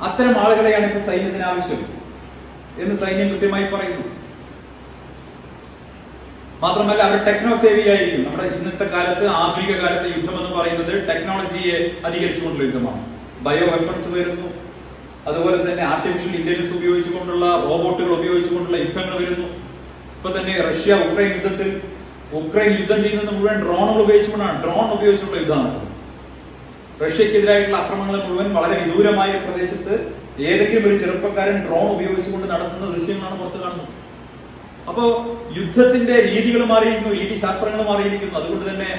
അത്തരം ആളുകളെയാണ് ഇപ്പൊ സൈന്യത്തിന് ആവശ്യം എന്ന് സൈന്യം കൃത്യമായി പറയുന്നു. മാത്രമല്ല, അവർ ടെക്നോ സേവിയായിരിക്കും. നമ്മുടെ ഇന്നത്തെ കാലത്ത്, ആധുനിക കാലത്തെ യുദ്ധം എന്ന് പറയുന്നത് ടെക്നോളജിയെ അധികരിച്ചുകൊണ്ടുള്ള യുദ്ധമാണ്. ബയോ വെപ്പൺസ് വരുന്നു, അതുപോലെ തന്നെ ആർട്ടിഫിഷ്യൽ ഇന്റലിജൻസ് ഉപയോഗിച്ചുകൊണ്ടുള്ള, റോബോട്ടുകൾ ഉപയോഗിച്ചുകൊണ്ടുള്ള യുദ്ധങ്ങൾ വരുന്നു. ഇപ്പൊ തന്നെ റഷ്യ ഉക്രൈൻ യുദ്ധം ചെയ്യുന്നത് മുഴുവൻ ഡ്രോണുകൾ ഉപയോഗിച്ചുകൊണ്ടാണ്. ഡ്രോൺ ഉപയോഗിച്ചുള്ള യുദ്ധമാണ്. റഷ്യക്കെതിരായിട്ടുള്ള ആക്രമണങ്ങൾ മുഴുവൻ വളരെ വിദൂരമായ പ്രദേശത്ത് ഏതെങ്കിലും ഒരു ചെറുപ്പക്കാരൻ ഡ്രോൺ ഉപയോഗിച്ചുകൊണ്ട് നടത്തുന്ന ദൃശ്യങ്ങളാണ് പുറത്തു കാണുന്നത്. അപ്പോ യുദ്ധത്തിന്റെ രീതികൾ മാറിയിരിക്കുന്നു, രീതിശാസ്ത്രങ്ങൾ മാറിയിരിക്കുന്നു. അതുകൊണ്ട് തന്നെ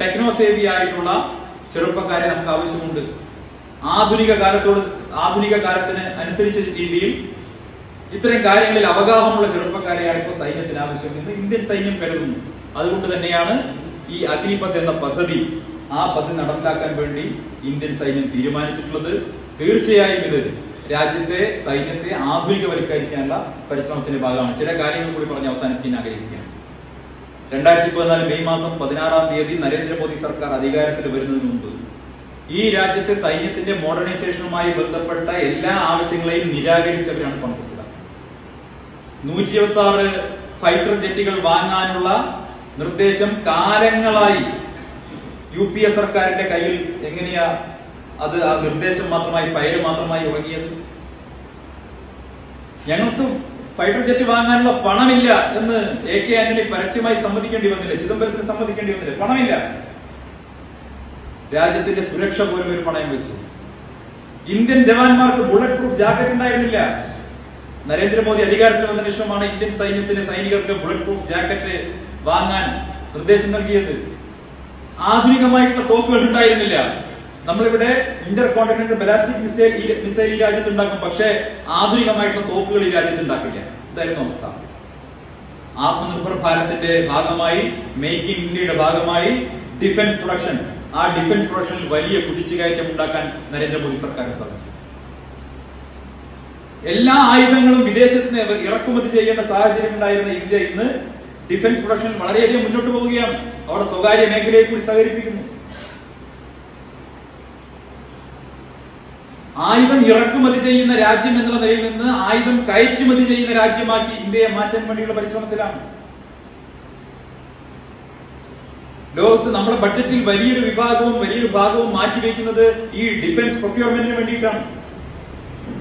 ടെക്നോ സേവി ആയിട്ടുള്ള ചെറുപ്പക്കാരെ നമുക്ക് ആവശ്യമുണ്ട്. ആധുനിക കാലത്തിന് അനുസരിച്ച രീതിയിൽ ഇത്തരം കാര്യങ്ങളിൽ അവഗാഹമുള്ള ചെറുപ്പക്കാരെയാണ് ഇപ്പോൾ സൈന്യത്തിന് ആവശ്യം എന്ന് ഇന്ത്യൻ സൈന്യം കരുതുന്നു. അതുകൊണ്ട് തന്നെയാണ് ഈ അഗ്നിപഥ് എന്ന പദ്ധതി, ആ പദ്ധതി നടപ്പിലാക്കാൻ വേണ്ടി ഇന്ത്യൻ സൈന്യം തീരുമാനിച്ചിട്ടുള്ളത്. തീർച്ചയായും ഇത് രാജ്യത്തെ സൈന്യത്തെ ആധുനികവൽക്കരിക്കാനുള്ള പരിശ്രമത്തിന്റെ ഭാഗമാണ്. ചില കാര്യങ്ങൾ കൂടി പറഞ്ഞ് അവസാനിപ്പിക്കാൻ ആഗ്രഹിക്കുകയാണ്. 2014 മെയ് മാസം 16-ാം തീയതി നരേന്ദ്രമോദി സർക്കാർ അധികാരത്തിൽ വരുന്നതിന് മുമ്പ് ഈ രാജ്യത്തെ സൈന്യത്തിന്റെ മോഡേണൈസേഷനുമായി ബന്ധപ്പെട്ട എല്ലാ ആവശ്യങ്ങളെയും നിരാകരിച്ചവരാണ് കോൺഗ്രസ്. 126 ഫൈറ്റർ ജെറ്റുകൾ വാങ്ങാനുള്ള നിർദ്ദേശം കാലങ്ങളായി UPA സർക്കാരിന്റെ കയ്യിൽ. എങ്ങനെയാ അത് ആ നിർദ്ദേശം മാത്രമായി, ഫയൽ മാത്രമായി ഉറങ്ങിയത്? ഞങ്ങൾക്ക് ഫൈറ്റർ ജെറ്റ് വാങ്ങാനുള്ള പണമില്ല എന്ന് AK ആന്റണി പരസ്യമായി സമ്മതിക്കേണ്ടി വന്നില്ല, ചിദംബരത്തിന് സമ്മതിക്കേണ്ടി വന്നില്ല. പണമില്ല. രാജ്യത്തിന്റെ സുരക്ഷ പോലും ഒരു പണയം വെച്ചു. ഇന്ത്യൻ ജവാന്മാർക്ക് ബുള്ളറ്റ് പ്രൂഫ് ജാക്കറ്റ് ഉണ്ടായിരുന്നില്ല. നരേന്ദ്രമോദി അധികാരത്തിൽ വന്നതിന് ശേഷമാണ് ഇന്ത്യൻ സൈന്യത്തിന്റെ സൈനികർക്ക് ബുള്ളറ്റ് പ്രൂഫ് ജാക്കറ്റ് വാങ്ങാൻ നിർദ്ദേശം നൽകിയത്. ആധുനികമായിട്ടുള്ള തോക്കുകൾ ഉണ്ടായിരുന്നില്ല. നമ്മളിവിടെ ഇന്റർ കോണ്ടിനെന്റൽ ബലാസ്റ്റിക് മിസൈൽ ഈ രാജ്യത്ത് ഉണ്ടാക്കും, പക്ഷേ ആധുനികമായിട്ടുള്ള തോക്കുകൾ ഈ രാജ്യത്ത് ഉണ്ടാക്കില്ല. ഇതായിരുന്നു അവസ്ഥ. ആത്മനിർഭർ ഭാരതിന്റെ ഭാഗമായി, മേക്ക് ഇൻ ഇന്ത്യയുടെ ഭാഗമായി ഡിഫൻസ് പ്രൊഡക്ഷൻ, ആ ഡിഫൻസ് പ്രൊഡക്ഷനിൽ വലിയ കുതിച്ചുകയറ്റം ഉണ്ടാക്കാൻ നരേന്ദ്രമോദി സർക്കാരിന് സാധിച്ചു. എല്ലാ ആയുധങ്ങളും വിദേശത്തിന് ഇറക്കുമതി ചെയ്യേണ്ട സാഹചര്യം ഉണ്ടായിരുന്ന ഇന്ത്യ ഇന്ന് ഡിഫൻസ് പ്രൊഡക്ഷനിൽ വളരെയധികം മുന്നോട്ട് പോവുകയാണ്. അവിടെ സ്വകാര്യ മേഖലയെ കൂടി സഹകരിപ്പിക്കുന്നു. ആയുധം ഇറക്കുമതി ചെയ്യുന്ന രാജ്യം എന്നുള്ള നിലയിൽ നിന്ന് ആയുധം കയറ്റുമതി ചെയ്യുന്ന രാജ്യമാക്കി ഇന്ത്യയെ മാറ്റാൻ വേണ്ടിയുള്ള പരിശ്രമത്തിലാണ്. ലോകത്ത് നമ്മുടെ ബഡ്ജറ്റിൽ വലിയൊരു ഭാഗവും മാറ്റിവെക്കുന്നത് ഈ ഡിഫൻസ് പ്രൊക്യൂർമെന്റിന് വേണ്ടിയിട്ടാണ്.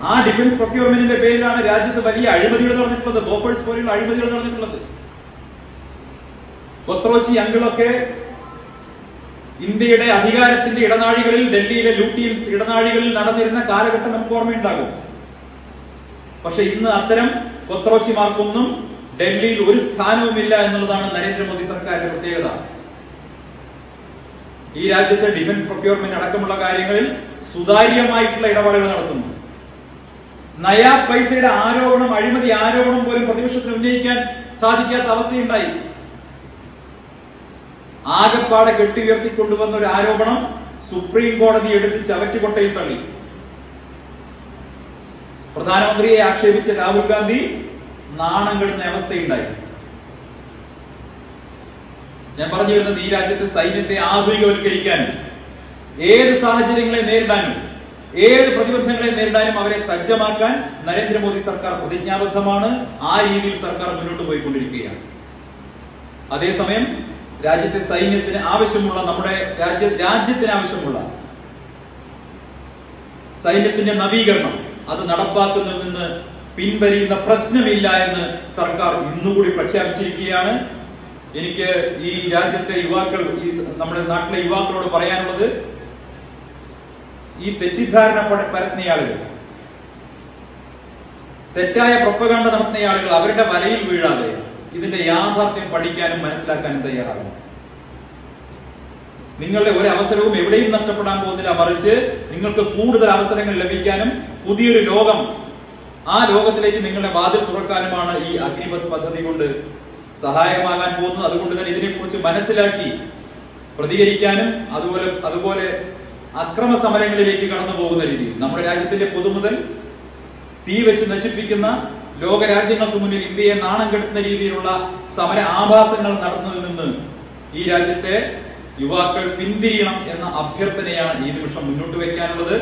ആ ഡിഫൻസ് പ്രൊക്യൂർമെന്റിന്റെ പേരിലാണ് രാജ്യത്ത് വലിയ അഴിമതികൾ നടന്നിട്ടുള്ളത്, ബോഫേഴ്സ് പോലെയുള്ള അഴിമതികൾ നടന്നിട്ടുള്ളത്. കൊത്രോച്ചി അങ്കിളൊക്കെ ഇന്ത്യയുടെ അധികാരത്തിന്റെ ഇടനാഴികളിൽ, ഡൽഹിയിലെ ലൂട്ടിയൻസ് ഇടനാഴികളിൽ നടന്നിരുന്ന കാലഘട്ടം നമുക്ക് ഓർമ്മയുണ്ടാകും. പക്ഷെ ഇന്ന് അത്തരം കൊത്രോച്ചിമാർക്കൊന്നും ഡൽഹിയിൽ ഒരു സ്ഥാനവുമില്ല എന്നുള്ളതാണ് നരേന്ദ്രമോദി സർക്കാരിന്റെ പ്രത്യേകത. ഈ രാജ്യത്തെ ഡിഫൻസ് പ്രൊക്യൂർമെന്റ് അടക്കമുള്ള കാര്യങ്ങളിൽ സുതാര്യമായിട്ടുള്ള ഇടപാടുകൾ നടത്തുന്നു. നയാ പൈസയുടെ ആരോപണം, അഴിമതി ആരോപണം പോലും പ്രതിപക്ഷത്തിന് ഉന്നയിക്കാൻ സാധിക്കാത്ത അവസ്ഥയുണ്ടായി. ആകപ്പാടെ കെട്ടിയുയർത്തിക്കൊണ്ടുവന്ന ഒരു ആരോപണം സുപ്രീം കോടതി എടുത്ത് ചവറ്റുകൊട്ടയിൽ തള്ളി. പ്രധാനമന്ത്രിയെ ആക്ഷേപിച്ച രാഹുൽ ഗാന്ധി നാണം കെടുന്ന അവസ്ഥയുണ്ടായി. ഞാൻ പറഞ്ഞു വരുന്നത്, ഈ രാജ്യത്തെ സൈന്യത്തെ ആധുനികവൽക്കരിക്കാനും ഏത് സാഹചര്യങ്ങളെ നേരിടാനും ഏത് പ്രതിബന്ധങ്ങളെ നേരിടാനും അവരെ സജ്ജമാക്കാൻ നരേന്ദ്രമോദി സർക്കാർ പ്രതിജ്ഞാബദ്ധമാണ്. ആ രീതിയിൽ സർക്കാർ മുന്നോട്ട് പോയിക്കൊണ്ടിരിക്കുകയാണ്. അതേസമയം രാജ്യത്തെ സൈന്യത്തിന് ആവശ്യമുള്ള, നമ്മുടെ രാജ്യത്തിന് ആവശ്യമുള്ള സൈന്യത്തിന്റെ നവീകരണം അത് നടപ്പാക്കുന്നതിൽ നിന്ന് പിൻവലിയുന്ന പ്രശ്നമില്ല എന്ന് സർക്കാർ ഇന്നുകൂടി പ്രഖ്യാപിച്ചിരിക്കുകയാണ്. എനിക്ക് ഈ രാജ്യത്തെ യുവാക്കൾ, ഈ നമ്മുടെ നാട്ടിലെ യുവാക്കളോട് പറയാനുള്ളത്, ഈ തെറ്റിദ്ധാരണ പരത്തുന്ന ആളുകൾ, തെറ്റായ പ്രൊപ്പഗാണ്ട നടത്തുന്ന ആളുകൾ അവരുടെ വലയിൽ വീഴാതെ ഇതിന്റെ യാഥാർത്ഥ്യം പഠിക്കാനും മനസ്സിലാക്കാനും തയ്യാറാകണം. നിങ്ങളുടെ ഒരു അവസരവും എവിടെയും നഷ്ടപ്പെടാൻ പോകുന്നില്ല, മറിച്ച് നിങ്ങൾക്ക് കൂടുതൽ അവസരങ്ങൾ ലഭിക്കാനും പുതിയൊരു ലോകം, ആ ലോകത്തിലേക്ക് നിങ്ങളുടെ വാതിൽ തുറക്കാനുമാണ് ഈ അഗ്നിപഥ് പദ്ധതി കൊണ്ട് സഹായമാകാൻ പോകുന്നത്. അതുകൊണ്ട് തന്നെ ഇതിനെക്കുറിച്ച് മനസ്സിലാക്കി പ്രതികരിക്കാനും അതുപോലെ അക്രമ സമരങ്ങളിലേക്ക് കടന്നു പോകുന്ന രീതിയിൽ നമ്മുടെ രാജ്യത്തിന്റെ പൊതുമുതൽ തീ വെച്ച് നശിപ്പിക്കുന്ന ലോകരാജ്യങ്ങൾക്ക് മുന്നിൽ ഇന്ത്യയെ നാണം കെടുത്തുന്ന രീതിയിലുള്ള സമര ആഭാസങ്ങൾ നടന്നതിൽ നിന്ന് ഈ രാജ്യത്തെ യുവാക്കൾ പിന്തിരിയണം എന്ന അഭ്യർത്ഥനയാണ് ഈ നിമിഷം മുന്നോട്ട് വയ്ക്കാനുള്ളത്.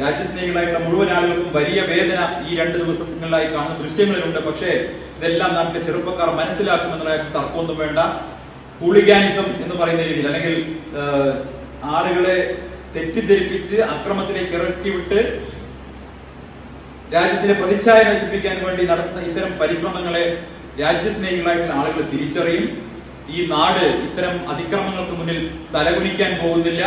രാജ്യസ്നേഹികളായിട്ടുള്ള മുഴുവൻ ആളുകൾക്കും വലിയ വേദന ഈ 2 ദിവസങ്ങളിലായി കാണുന്ന ദൃശ്യങ്ങളിലുണ്ട്. പക്ഷേ ഇതെല്ലാം നാട്ടിലെ ചെറുപ്പക്കാർ മനസ്സിലാക്കുമെന്നുള്ള തർക്കമൊന്നും വേണ്ട. ഹൂളിഗാനിസം എന്ന് പറയുന്ന രീതിയിൽ, അല്ലെങ്കിൽ ആളുകളെ തെറ്റിദ്ധരിപ്പിച്ച് അക്രമത്തിലേക്ക് ഇറക്കിവിട്ട് രാജ്യത്തിന്റെ പ്രതിച്ഛായ നശിപ്പിക്കാൻ വേണ്ടി നടത്തുന്ന ഇത്തരം പരിശ്രമങ്ങളെ രാജ്യസ്നേഹികളായിട്ടുള്ള ആളുകൾ തിരിച്ചറിയും. ഈ നാട് ഇത്തരം അതിക്രമങ്ങൾക്ക് മുന്നിൽ തലകുനിക്കാൻ പോകുന്നില്ല.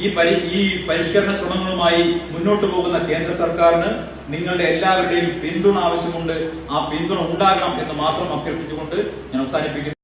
ഈ പരിഷ്കരണ ശ്രമങ്ങളുമായി മുന്നോട്ട് പോകുന്ന കേന്ദ്ര സർക്കാരിന് നിങ്ങളുടെ എല്ലാവരുടെയും പിന്തുണ ആവശ്യമുണ്ട്. ആ പിന്തുണ ഉണ്ടാകണം എന്ന് മാത്രം അഭ്യർത്ഥിച്ചുകൊണ്ട് ഞാൻ അവസാനിപ്പിക്കുന്നു.